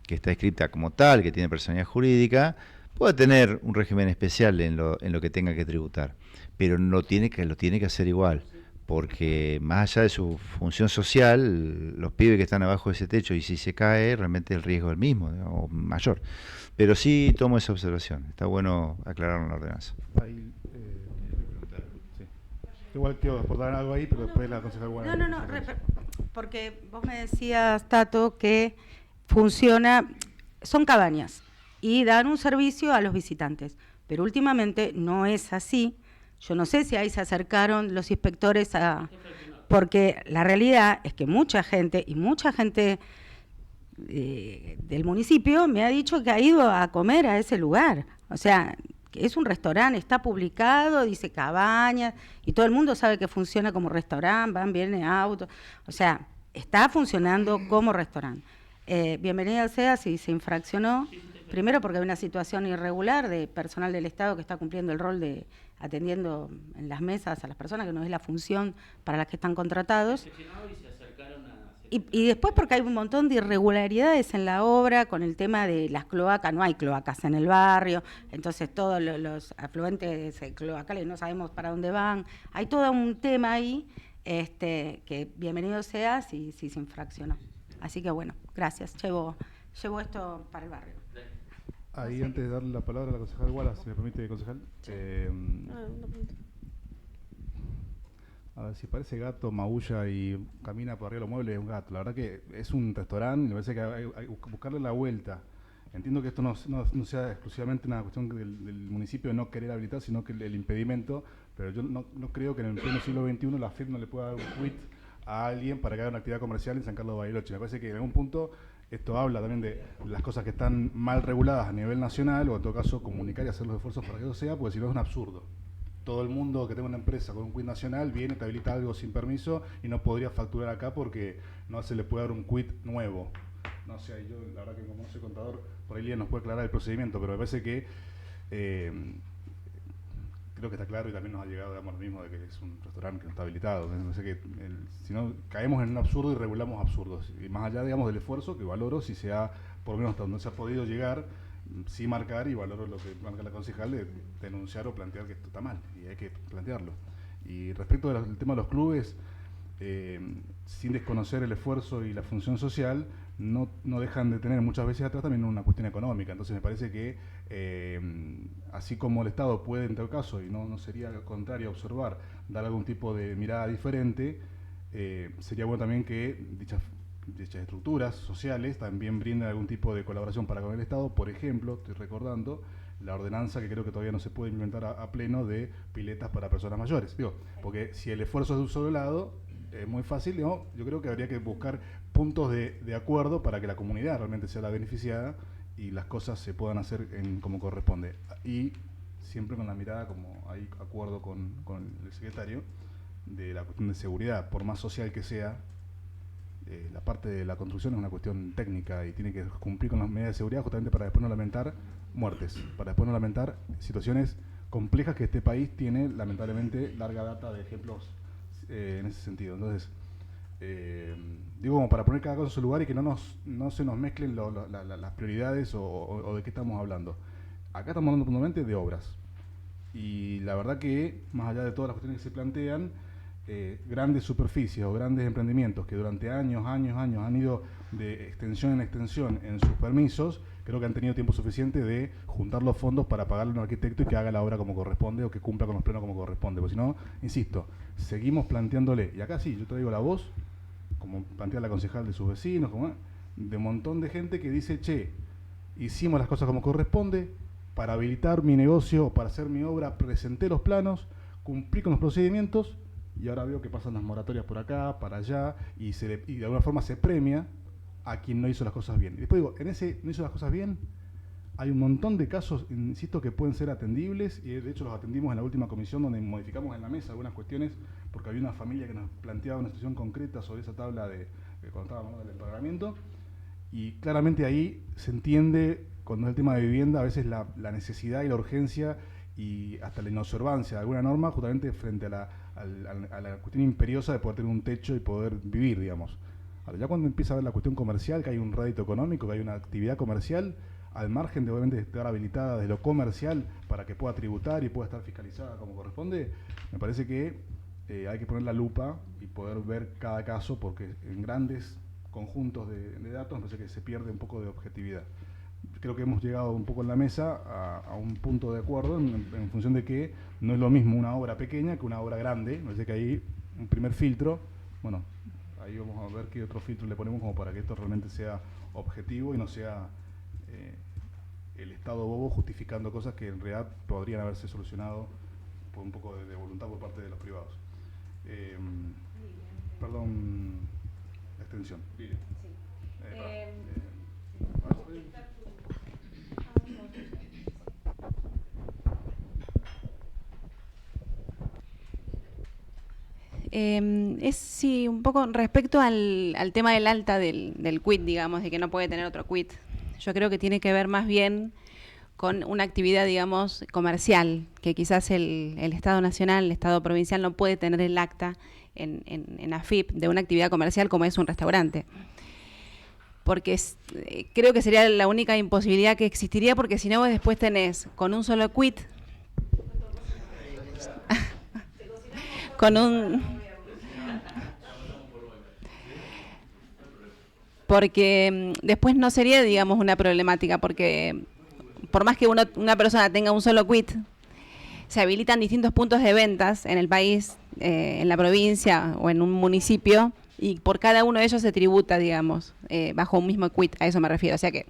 está inscrita como tal, que tiene personalidad jurídica, puede tener un régimen especial en lo que tenga que tributar, pero lo tiene que hacer igual. Porque más allá de su función social, los pibes que están abajo de ese techo, y si se cae, realmente el riesgo es el mismo, o mayor. Pero sí tomo esa observación, está bueno aclararlo en la ordenanza. Ahí, sí. Igual quiero aportar algo ahí, pero después la concejal... No, porque vos me decías, Tato, que funciona, son cabañas y dan un servicio a los visitantes, pero últimamente no es así. Yo no sé si ahí se acercaron los inspectores porque la realidad es que mucha gente del municipio me ha dicho que ha ido a comer a ese lugar. O sea, que es un restaurante, está publicado, dice cabañas, y todo el mundo sabe que funciona como restaurante, van, vienen autos. O sea, está funcionando como restaurante. Bienvenida sea si se infraccionó. Primero porque hay una situación irregular de personal del Estado que está cumpliendo el rol de atendiendo en las mesas a las personas, que no es la función para las que están contratados. Y después porque hay un montón de irregularidades en la obra con el tema de las cloacas, no hay cloacas en el barrio, entonces todos los afluentes cloacales no sabemos para dónde van. Hay todo un tema ahí que bienvenido sea si se infraccionó. Así que bueno, gracias. Llevo esto para el barrio. Ahí, antes de darle la palabra a la concejal Wallace, si me permite, concejal. A ver, si parece gato, maulla y camina por arriba de los muebles, es un gato. La verdad que es un restaurante y me parece que hay que buscarle la vuelta. Entiendo que esto no sea exclusivamente una cuestión del municipio de no querer habilitar, sino que el impedimento, pero yo no creo que en el pleno siglo XXI la FIP no le pueda dar un quit a alguien para que haga una actividad comercial en San Carlos de Bariloche. Me parece que en algún punto esto habla también de las cosas que están mal reguladas a nivel nacional, o en todo caso comunicar y hacer los esfuerzos para que eso sea, porque si no es un absurdo. Todo el mundo que tenga una empresa con un quit nacional viene, te habilita algo sin permiso y no podría facturar acá porque no se le puede dar un quit nuevo. No sé, yo la verdad que como no soy contador, por ahí Lía nos puede aclarar el procedimiento, pero me parece que creo que está claro y también nos ha llegado, digamos, lo mismo de que es un restaurante que no está habilitado. Me parece que si no, caemos en un absurdo y regulamos absurdos. Y más allá, digamos, del esfuerzo que valoro, si se ha, por lo menos hasta donde se ha podido llegar, sí marcar, y valoro lo que marca la concejal de denunciar o plantear que esto está mal, y hay que plantearlo. Y respecto del tema de los clubes, sin desconocer el esfuerzo y la función social, no dejan de tener muchas veces atrás también una cuestión económica. Entonces me parece que así como el Estado puede, en todo caso, y no sería al contrario observar, dar algún tipo de mirada diferente, sería bueno también que dichas estructuras sociales también brinden algún tipo de colaboración para con el Estado. Por ejemplo, estoy recordando la ordenanza que creo que todavía no se puede implementar a pleno de piletas para personas mayores. Digo, porque si el esfuerzo es de un solo lado, es muy fácil, ¿no? Yo creo que habría que buscar puntos de acuerdo para que la comunidad realmente sea la beneficiada y las cosas se puedan hacer como corresponde. Y siempre con la mirada, como hay acuerdo con el secretario, de la cuestión de seguridad, por más social que sea, la parte de la construcción es una cuestión técnica y tiene que cumplir con las medidas de seguridad justamente para después no lamentar muertes, para después no lamentar situaciones complejas que este país tiene lamentablemente larga data de ejemplos en ese sentido. Entonces, digo, como para poner cada cosa en su lugar y que no se nos mezclen las prioridades o de qué estamos hablando. Acá estamos hablando puntualmente de obras. Y la verdad que, más allá de todas las cuestiones que se plantean, grandes superficies o grandes emprendimientos que durante años han ido de extensión en extensión en sus permisos, creo que han tenido tiempo suficiente de juntar los fondos para pagarle a un arquitecto y que haga la obra como corresponde o que cumpla con los planos como corresponde. Porque si no, insisto, seguimos planteándole, y acá sí, yo traigo la voz, como plantea la concejal de sus vecinos, de un montón de gente que dice, che, hicimos las cosas como corresponde, para habilitar mi negocio o para hacer mi obra, presenté los planos, cumplí con los procedimientos, y ahora veo que pasan las moratorias por acá, para allá, y de alguna forma se premia a quien no hizo las cosas bien. Y después digo, en ese no hizo las cosas bien, hay un montón de casos, insisto, que pueden ser atendibles, y de hecho los atendimos en la última comisión donde modificamos en la mesa algunas cuestiones, porque había una familia que nos planteaba una situación concreta sobre esa tabla de cuando estábamos del empadronamiento, y claramente ahí se entiende, cuando es el tema de vivienda, a veces la necesidad y la urgencia y hasta la inobservancia de alguna norma, justamente frente a la cuestión imperiosa de poder tener un techo y poder vivir, digamos. Ahora, ya cuando empieza a ver la cuestión comercial, que hay un rédito económico, que hay una actividad comercial, al margen de obviamente estar habilitada desde lo comercial para que pueda tributar y pueda estar fiscalizada como corresponde, me parece que hay que poner la lupa y poder ver cada caso, porque en grandes conjuntos de datos me parece que se pierde un poco de objetividad. Creo que hemos llegado un poco en la mesa a un punto de acuerdo en función de que no es lo mismo una obra pequeña que una obra grande. Me parece que ahí un primer filtro, bueno, ahí vamos a ver qué otro filtro le ponemos como para que esto realmente sea objetivo y no sea el Estado bobo justificando cosas que en realidad podrían haberse solucionado por un poco de voluntad por parte de los privados. Perdón, la extensión. Sí. Es sí, un poco respecto al tema del alta del quit, digamos, de que no puede tener otro quit. Yo creo que tiene que ver más bien con una actividad, digamos, comercial, que quizás el Estado Nacional, el Estado Provincial no puede tener el acta en AFIP de una actividad comercial como es un restaurante. Porque creo que sería la única imposibilidad que existiría, porque si no vos después tenés con un solo quit, con un... Porque después no sería, digamos, una problemática, porque por más que una persona tenga un solo quit, se habilitan distintos puntos de ventas en el país, en la provincia o en un municipio, y por cada uno de ellos se tributa, digamos, bajo un mismo quit, a eso me refiero. O sea que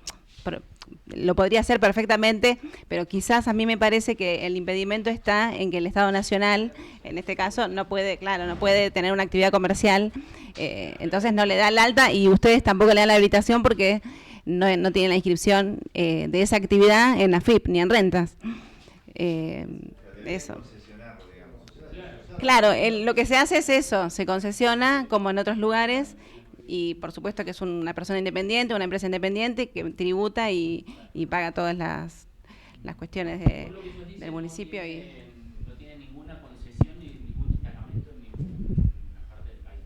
lo podría hacer perfectamente, pero quizás a mí me parece que el impedimento está en que el Estado Nacional, en este caso, no puede tener una actividad comercial, entonces no le da el alta y ustedes tampoco le dan la habilitación porque no tienen la inscripción de esa actividad en AFIP ni en rentas. Eso. Claro, lo que se hace es eso, se concesiona como en otros lugares y por supuesto que es una persona independiente, una empresa independiente que tributa y paga todas las cuestiones del municipio. No tiene ninguna concesión ni ningún destacamento en ninguna parte del país.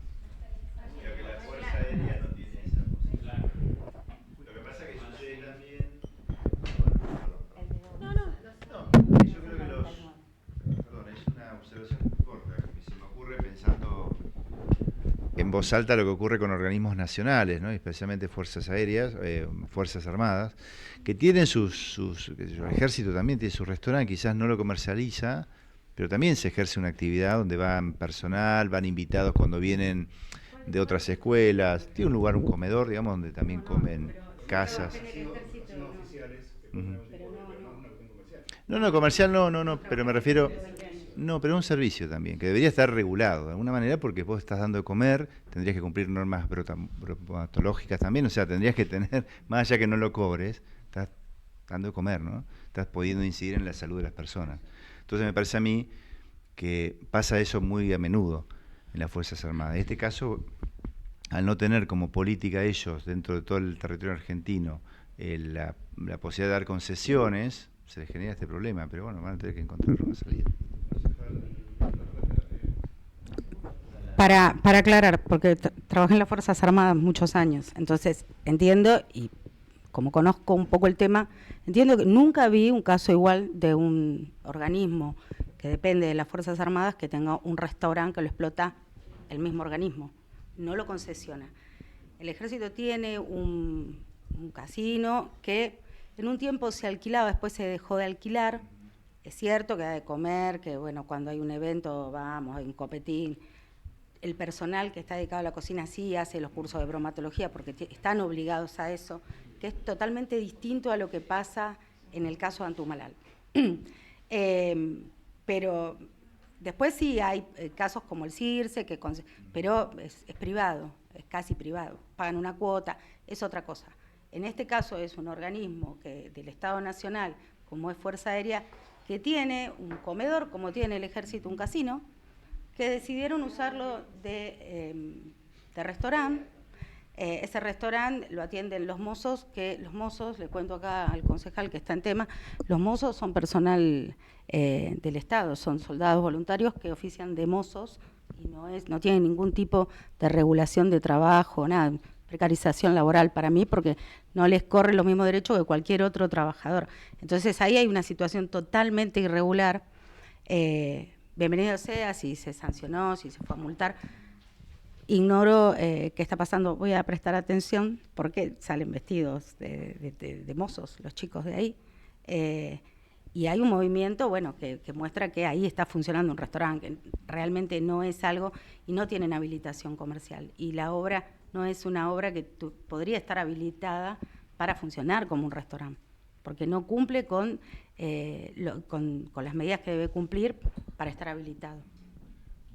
Pero que la Fuerza Aérea no tiene esa posibilidad. Claro. Lo que pasa es que sucede también... Yo creo que Perdón, es una observación corta que se me ocurre pensando en voz alta lo que ocurre con organismos nacionales, ¿no? Especialmente Fuerzas Aéreas, Fuerzas Armadas, que tienen el ejército también tiene su restaurante, quizás no lo comercializa, pero también se ejerce una actividad donde van personal, van invitados cuando vienen de otras escuelas, tiene un lugar, un comedor, digamos, donde también comen casas. No, comercial no, pero me refiero... No, pero es un servicio también, que debería estar regulado de alguna manera porque vos estás dando de comer, tendrías que cumplir normas bromatológicas también, o sea, tendrías que tener, más allá que no lo cobres, estás dando de comer, ¿no? Estás pudiendo incidir en la salud de las personas. Entonces me parece a mí que pasa eso muy a menudo en las Fuerzas Armadas. En este caso, al no tener como política ellos, dentro de todo el territorio argentino, la posibilidad de dar concesiones, se les genera este problema, pero bueno, van a tener que encontrar una salida. Para aclarar, porque trabajé en las Fuerzas Armadas muchos años, entonces entiendo, y como conozco un poco el tema, entiendo que nunca vi un caso igual de un organismo que depende de las Fuerzas Armadas que tenga un restaurante que lo explota el mismo organismo, no lo concesiona. El Ejército tiene un casino que en un tiempo se alquilaba, después se dejó de alquilar. Es cierto que da de comer, que bueno, cuando hay un evento vamos, hay un copetín. El personal que está dedicado a la cocina sí hace los cursos de bromatología porque están obligados a eso, que es totalmente distinto a lo que pasa en el caso de Antumalal. Pero después sí hay casos como el CIRSE, pero es privado, es casi privado, pagan una cuota, es otra cosa. En este caso es un organismo del Estado Nacional, como es Fuerza Aérea, que tiene un comedor, como tiene el Ejército un casino, que decidieron usarlo de restaurante. Ese restaurante lo atienden los mozos, le cuento acá al concejal que está en tema, los mozos son personal del Estado, son soldados voluntarios que ofician de mozos y no tienen ningún tipo de regulación de trabajo, nada, precarización laboral para mí, porque no les corre los mismos derechos que cualquier otro trabajador. Entonces ahí hay una situación totalmente irregular. Bienvenido sea si se sancionó, si se fue a multar. Ignoro qué está pasando, voy a prestar atención porque salen vestidos de mozos los chicos de ahí. Y hay un movimiento, bueno, que muestra que ahí está funcionando un restaurante, que realmente no es algo, y no tienen habilitación comercial. Y la obra no es una obra que podría estar habilitada para funcionar como un restaurante, porque no cumple con las medidas que debe cumplir para estar habilitado.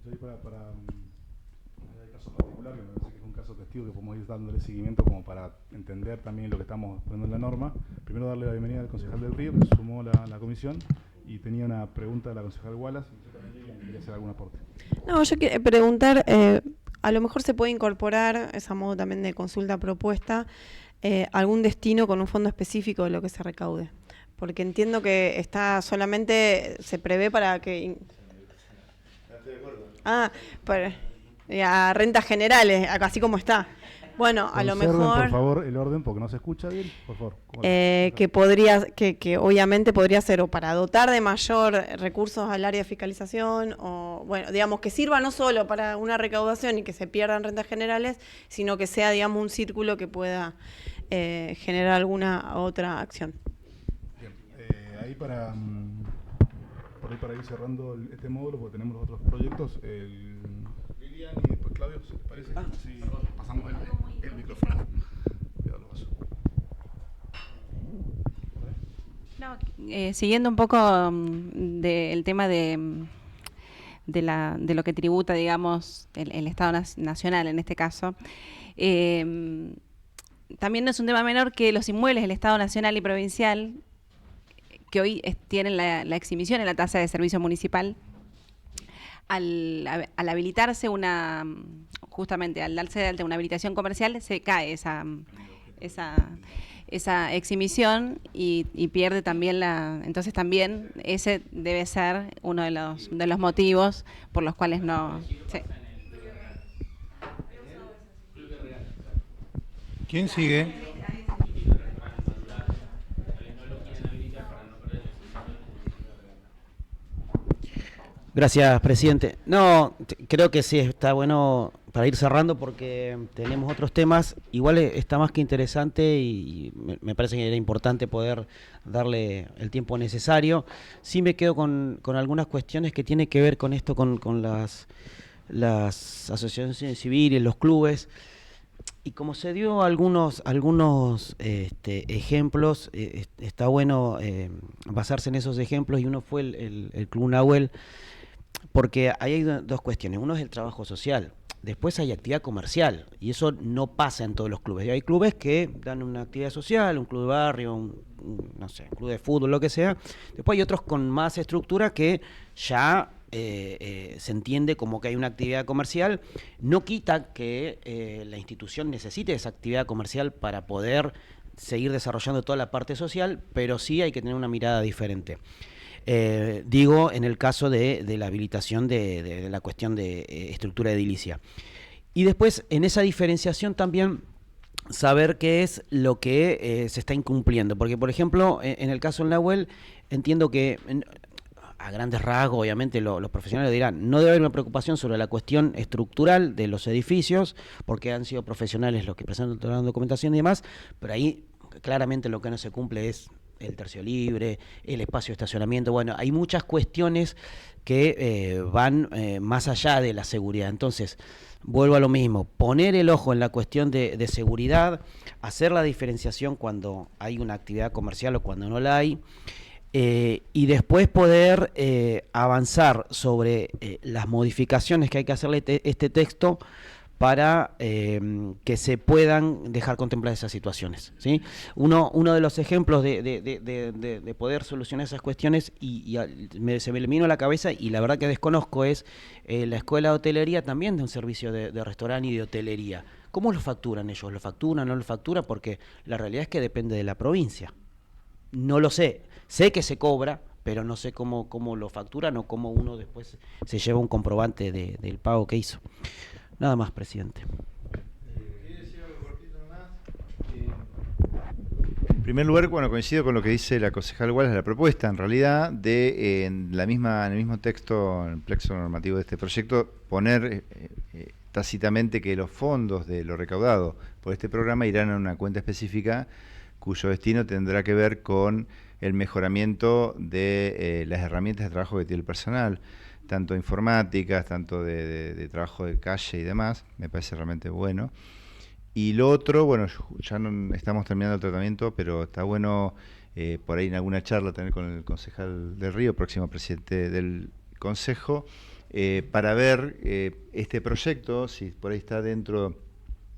Para el caso particular, que me parece que es un caso testigo que podemos ir dándole seguimiento como para entender también lo que estamos poniendo en la norma. Primero darle la bienvenida al concejal del Río, que se sumó a la comisión, y tenía una pregunta de la concejal Wallace, y quería hacer algún aporte. No, yo quería preguntar, a lo mejor se puede incorporar, esa modo también de consulta propuesta, algún destino con un fondo específico de lo que se recaude. Porque entiendo que está solamente, se prevé para que... a rentas generales, así como está. Bueno, a lo mejor... por favor, el orden, porque no se escucha bien, por favor. Que obviamente podría ser o para dotar de mayor recursos al área de fiscalización, o bueno, digamos, que sirva no solo para una recaudación y que se pierdan rentas generales, sino que sea, digamos, un círculo que pueda generar alguna otra acción. Bien, ahí para ir cerrando este módulo, porque tenemos los otros proyectos, Lilian y después Claudio, ¿se les parece? Sí, pasamos el micrófono. Cuidado, lo paso. No, siguiendo un poco del tema de lo que tributa, digamos, el Estado Nacional en este caso, también no es un tema menor que los inmuebles del Estado Nacional y Provincial, que hoy tienen la exhibición en la tasa de servicio municipal, al habilitarse justamente al darse de alta una habilitación comercial, se cae esa exhibición y pierde también entonces también ese debe ser uno de los motivos por los cuales no. Sí. ¿Quién sigue? Gracias, presidente. No, creo que sí, está bueno para ir cerrando porque tenemos otros temas. Igual está más que interesante y me parece que era importante poder darle el tiempo necesario. Sí me quedo con algunas cuestiones que tienen que ver con esto, con las asociaciones civiles, los clubes. Y como se dio algunos ejemplos, está bueno basarse en esos ejemplos, y uno fue el Club Nahuel, porque ahí hay dos cuestiones. Uno es el trabajo social, después hay actividad comercial, y eso no pasa en todos los clubes. Y hay clubes que dan una actividad social, un club de barrio, un club de fútbol, lo que sea. Después hay otros con más estructura que ya se entiende como que hay una actividad comercial. No quita que la institución necesite esa actividad comercial para poder seguir desarrollando toda la parte social, pero sí hay que tener una mirada diferente. Digo, en el caso de la habilitación de la cuestión de estructura edilicia. Y después, en esa diferenciación también, saber qué es lo que se está incumpliendo. Porque, por ejemplo, en el caso del Nahuel, entiendo que, a grandes rasgos, obviamente, los profesionales dirán, no debe haber una preocupación sobre la cuestión estructural de los edificios, porque han sido profesionales los que presentan toda la documentación y demás, pero ahí claramente lo que no se cumple es el tercio libre, el espacio de estacionamiento. Bueno, hay muchas cuestiones que van más allá de la seguridad. Entonces, vuelvo a lo mismo, poner el ojo en la cuestión de seguridad, hacer la diferenciación cuando hay una actividad comercial o cuando no la hay, y después poder avanzar sobre las modificaciones que hay que hacerle este texto para que se puedan dejar contemplar esas situaciones, ¿sí? Uno de los ejemplos de poder solucionar esas cuestiones, se me vino a la cabeza, y la verdad que desconozco, es la Escuela de Hotelería también de un servicio de restaurante y de hotelería. ¿Cómo lo facturan ellos? ¿Lo facturan, no lo facturan? Porque la realidad es que depende de la provincia. No lo sé. Sé que se cobra, pero no sé cómo lo facturan o cómo uno después se lleva un comprobante del pago que hizo. Nada más, presidente. En primer lugar, bueno, coincido con lo que dice la concejal Wallace, la propuesta, en realidad, de en el mismo texto, en el plexo normativo de este proyecto, poner tácitamente que los fondos de lo recaudado por este programa irán a una cuenta específica cuyo destino tendrá que ver con el mejoramiento de las herramientas de trabajo que tiene el personal, tanto informáticas, tanto de trabajo de calle y demás. Me parece realmente bueno. Y lo otro, bueno, ya no estamos terminando el tratamiento, pero está bueno por ahí en alguna charla tener con el concejal del Río, próximo presidente del Consejo, para ver este proyecto, si por ahí está dentro,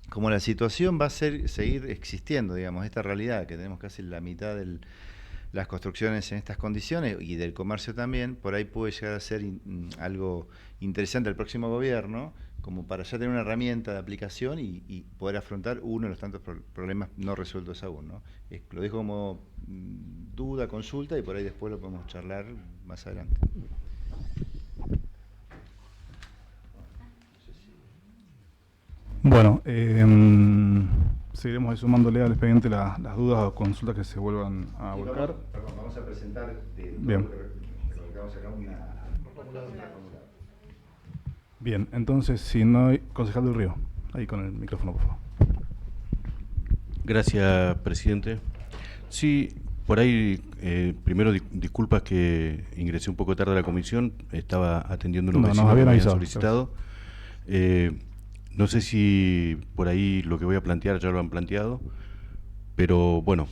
como la situación va a seguir existiendo, digamos, esta realidad, que tenemos casi la mitad de las construcciones en estas condiciones y del comercio también, por ahí puede llegar a ser algo interesante al próximo gobierno, como para ya tener una herramienta de aplicación y poder afrontar uno de los tantos problemas no resueltos aún, ¿no? Lo dejo como duda, consulta, y por ahí después lo podemos charlar más adelante. Bueno, seguiremos ahí sumándole al expediente las dudas o consultas que se vuelvan a volcar. Vamos a presentar Bien. Bien, entonces, si no hay... Concejal del Río, ahí con el micrófono, por favor. Gracias, presidente. Sí, por ahí, primero disculpas que ingresé un poco tarde a la comisión, estaba atendiendo unos vecinos que me habían solicitado. No sé si por ahí lo que voy a plantear ya lo han planteado, pero bueno,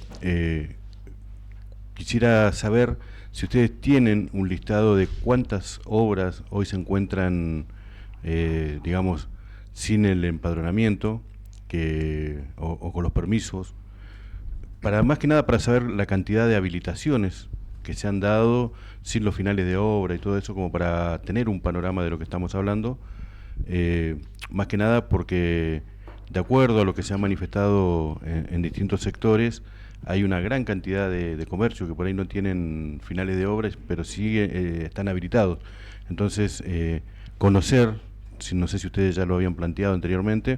quisiera saber si ustedes tienen un listado de cuántas obras hoy se encuentran, digamos, sin el empadronamiento o con los permisos, más que nada para saber la cantidad de habilitaciones que se han dado sin los finales de obra y todo eso, como para tener un panorama de lo que estamos hablando, más que nada porque de acuerdo a lo que se ha manifestado en distintos sectores, hay una gran cantidad de comercios que por ahí no tienen finales de obras, pero sí están habilitados. Entonces, conocer, no sé si ustedes ya lo habían planteado anteriormente,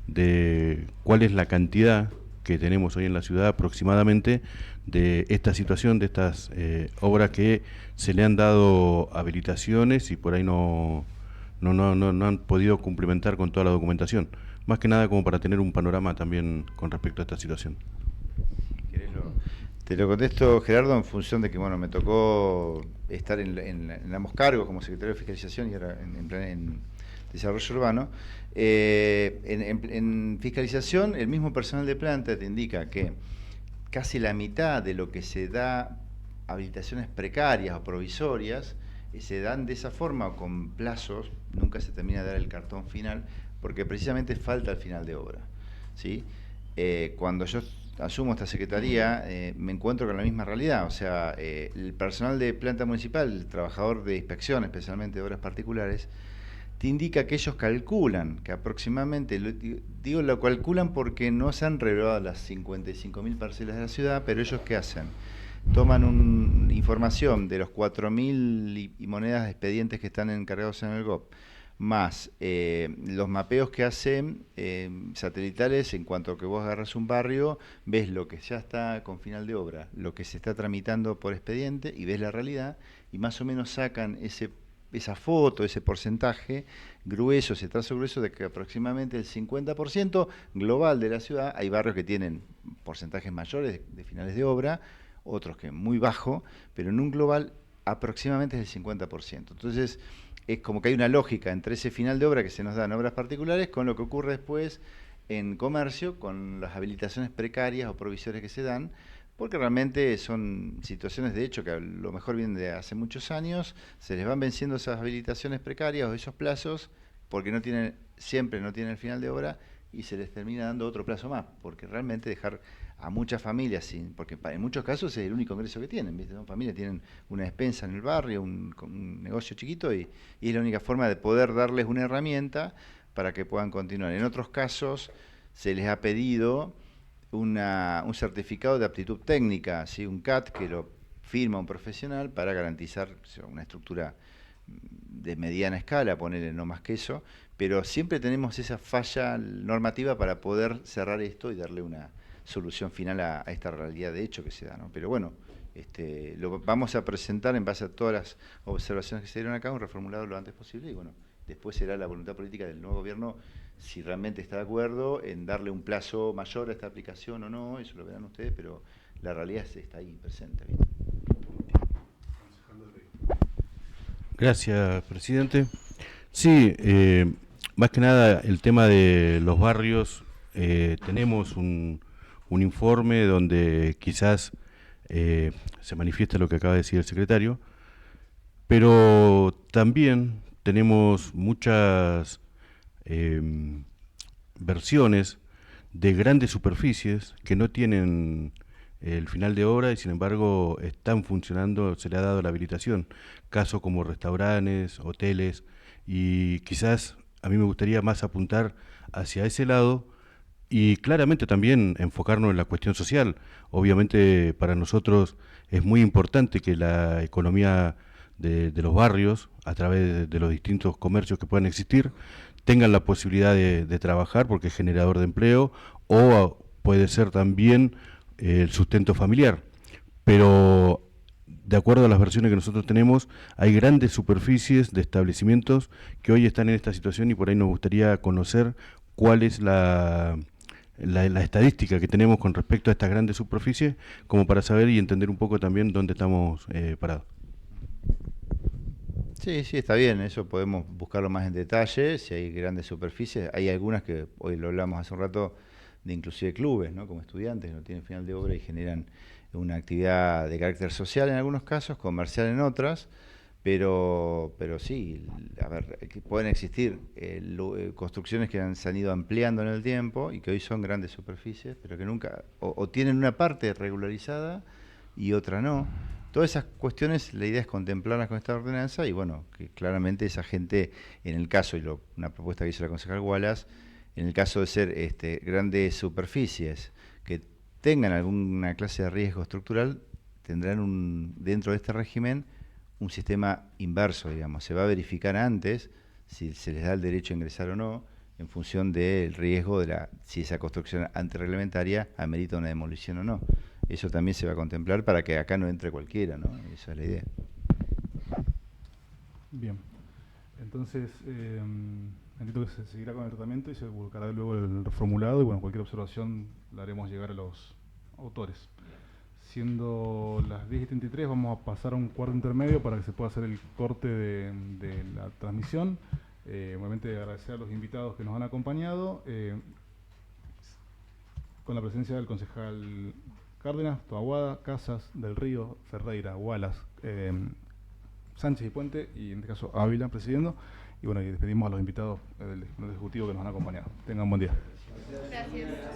de cuál es la cantidad que tenemos hoy en la ciudad aproximadamente de esta situación, de estas obras que se le han dado habilitaciones y por ahí no han podido cumplimentar con toda la documentación. Más que nada como para tener un panorama también con respecto a esta situación. Te lo contesto, Gerardo, en función de que me tocó estar en ambos cargos, como secretario de Fiscalización y ahora en Desarrollo Urbano. En fiscalización, el mismo personal de planta te indica que casi la mitad de lo que se da habilitaciones precarias o provisorias se dan de esa forma o con plazos, nunca se termina de dar el cartón final, porque precisamente falta el final de obra, ¿sí? Cuando yo asumo esta secretaría, me encuentro con la misma realidad, o sea, el personal de planta municipal, el trabajador de inspección, especialmente de obras particulares, te indica que ellos calculan que aproximadamente, lo calculan porque no se han revelado las 55.000 parcelas de la ciudad, pero ellos ¿qué hacen? Toman información de los 4.000 y monedas de expedientes que están encargados en el GOP, más los mapeos que hacen satelitales en cuanto a que vos agarras un barrio, ves lo que ya está con final de obra, lo que se está tramitando por expediente y ves la realidad y más o menos sacan esa foto, ese porcentaje grueso, ese trazo grueso de que aproximadamente el 50% global de la ciudad, hay barrios que tienen porcentajes mayores de finales de obra, otros que muy bajo, pero en un global aproximadamente es el 50%. Entonces, es como que hay una lógica entre ese final de obra que se nos da en obras particulares con lo que ocurre después en comercio, con las habilitaciones precarias o provisorias que se dan, porque realmente son situaciones de hecho que a lo mejor vienen de hace muchos años, se les van venciendo esas habilitaciones precarias o esos plazos, porque siempre no tienen el final de obra y se les termina dando otro plazo más, porque realmente dejar a muchas familias porque en muchos casos es el único ingreso que tienen, ¿viste? ¿No? Familias tienen una despensa en el barrio, un negocio chiquito y es la única forma de poder darles una herramienta para que puedan continuar. En otros casos se les ha pedido un certificado de aptitud técnica, ¿sí? Un CAT que lo firma un profesional para garantizar una estructura de mediana escala, ponerle no más que eso, pero siempre tenemos esa falla normativa para poder cerrar esto y darle una solución final a esta realidad de hecho que se da, ¿no? Pero bueno, lo vamos a presentar en base a todas las observaciones que se dieron acá, un reformulado lo antes posible y bueno, después será la voluntad política del nuevo gobierno si realmente está de acuerdo en darle un plazo mayor a esta aplicación o no, eso lo verán ustedes, pero la realidad está ahí presente. ¿Bien? Gracias, presidente. Sí, más que nada el tema de los barrios, tenemos un informe donde quizás se manifiesta lo que acaba de decir el secretario, pero también tenemos muchas versiones de grandes superficies que no tienen el final de obra y sin embargo están funcionando, se le ha dado la habilitación, casos como restaurantes, hoteles, y quizás a mí me gustaría más apuntar hacia ese lado y claramente también enfocarnos en la cuestión social. Obviamente para nosotros es muy importante que la economía de los barrios, a través de los distintos comercios que puedan existir, tengan la posibilidad de trabajar porque es generador de empleo o puede ser también el sustento familiar. Pero de acuerdo a las versiones que nosotros tenemos, hay grandes superficies de establecimientos que hoy están en esta situación y por ahí nos gustaría conocer cuál es la estadística que tenemos con respecto a estas grandes superficies, como para saber y entender un poco también dónde estamos parados. Sí, está bien, eso podemos buscarlo más en detalle, si hay grandes superficies, hay algunas que hoy lo hablamos hace un rato, de inclusive clubes, ¿no? Como estudiantes que no tienen final de obra y generan una actividad de carácter social en algunos casos, comercial en otras, pero sí, a ver, pueden existir construcciones que se han ido ampliando en el tiempo y que hoy son grandes superficies, pero que nunca, o tienen una parte regularizada y otra no. Todas esas cuestiones, la idea es contemplarlas con esta ordenanza y bueno, que claramente esa gente, en el caso, y una propuesta que hizo la concejal Wallace, en el caso de ser grandes superficies que tengan alguna clase de riesgo estructural, tendrán dentro de este régimen un sistema inverso, digamos. Se va a verificar antes si se les da el derecho a ingresar o no, en función del riesgo si esa construcción antirreglamentaria amerita una demolición o no. Eso también se va a contemplar para que acá no entre cualquiera, ¿no? Esa es la idea. Bien. Entonces, entiendo que se seguirá con el tratamiento y se buscará luego el reformulado y bueno, cualquier observación la haremos llegar a los autores. Siendo las 10:33, vamos a pasar a un cuarto intermedio para que se pueda hacer el corte de la transmisión. Obviamente agradecer a los invitados que nos han acompañado, con la presencia del concejal Cárdenas, Toaguada, Casas, Del Río, Ferreira, Wallace, Sánchez y Puente, y en este caso Ávila presidiendo. Y bueno, y despedimos a los invitados del Ejecutivo que nos han acompañado. Tengan un buen día. Gracias.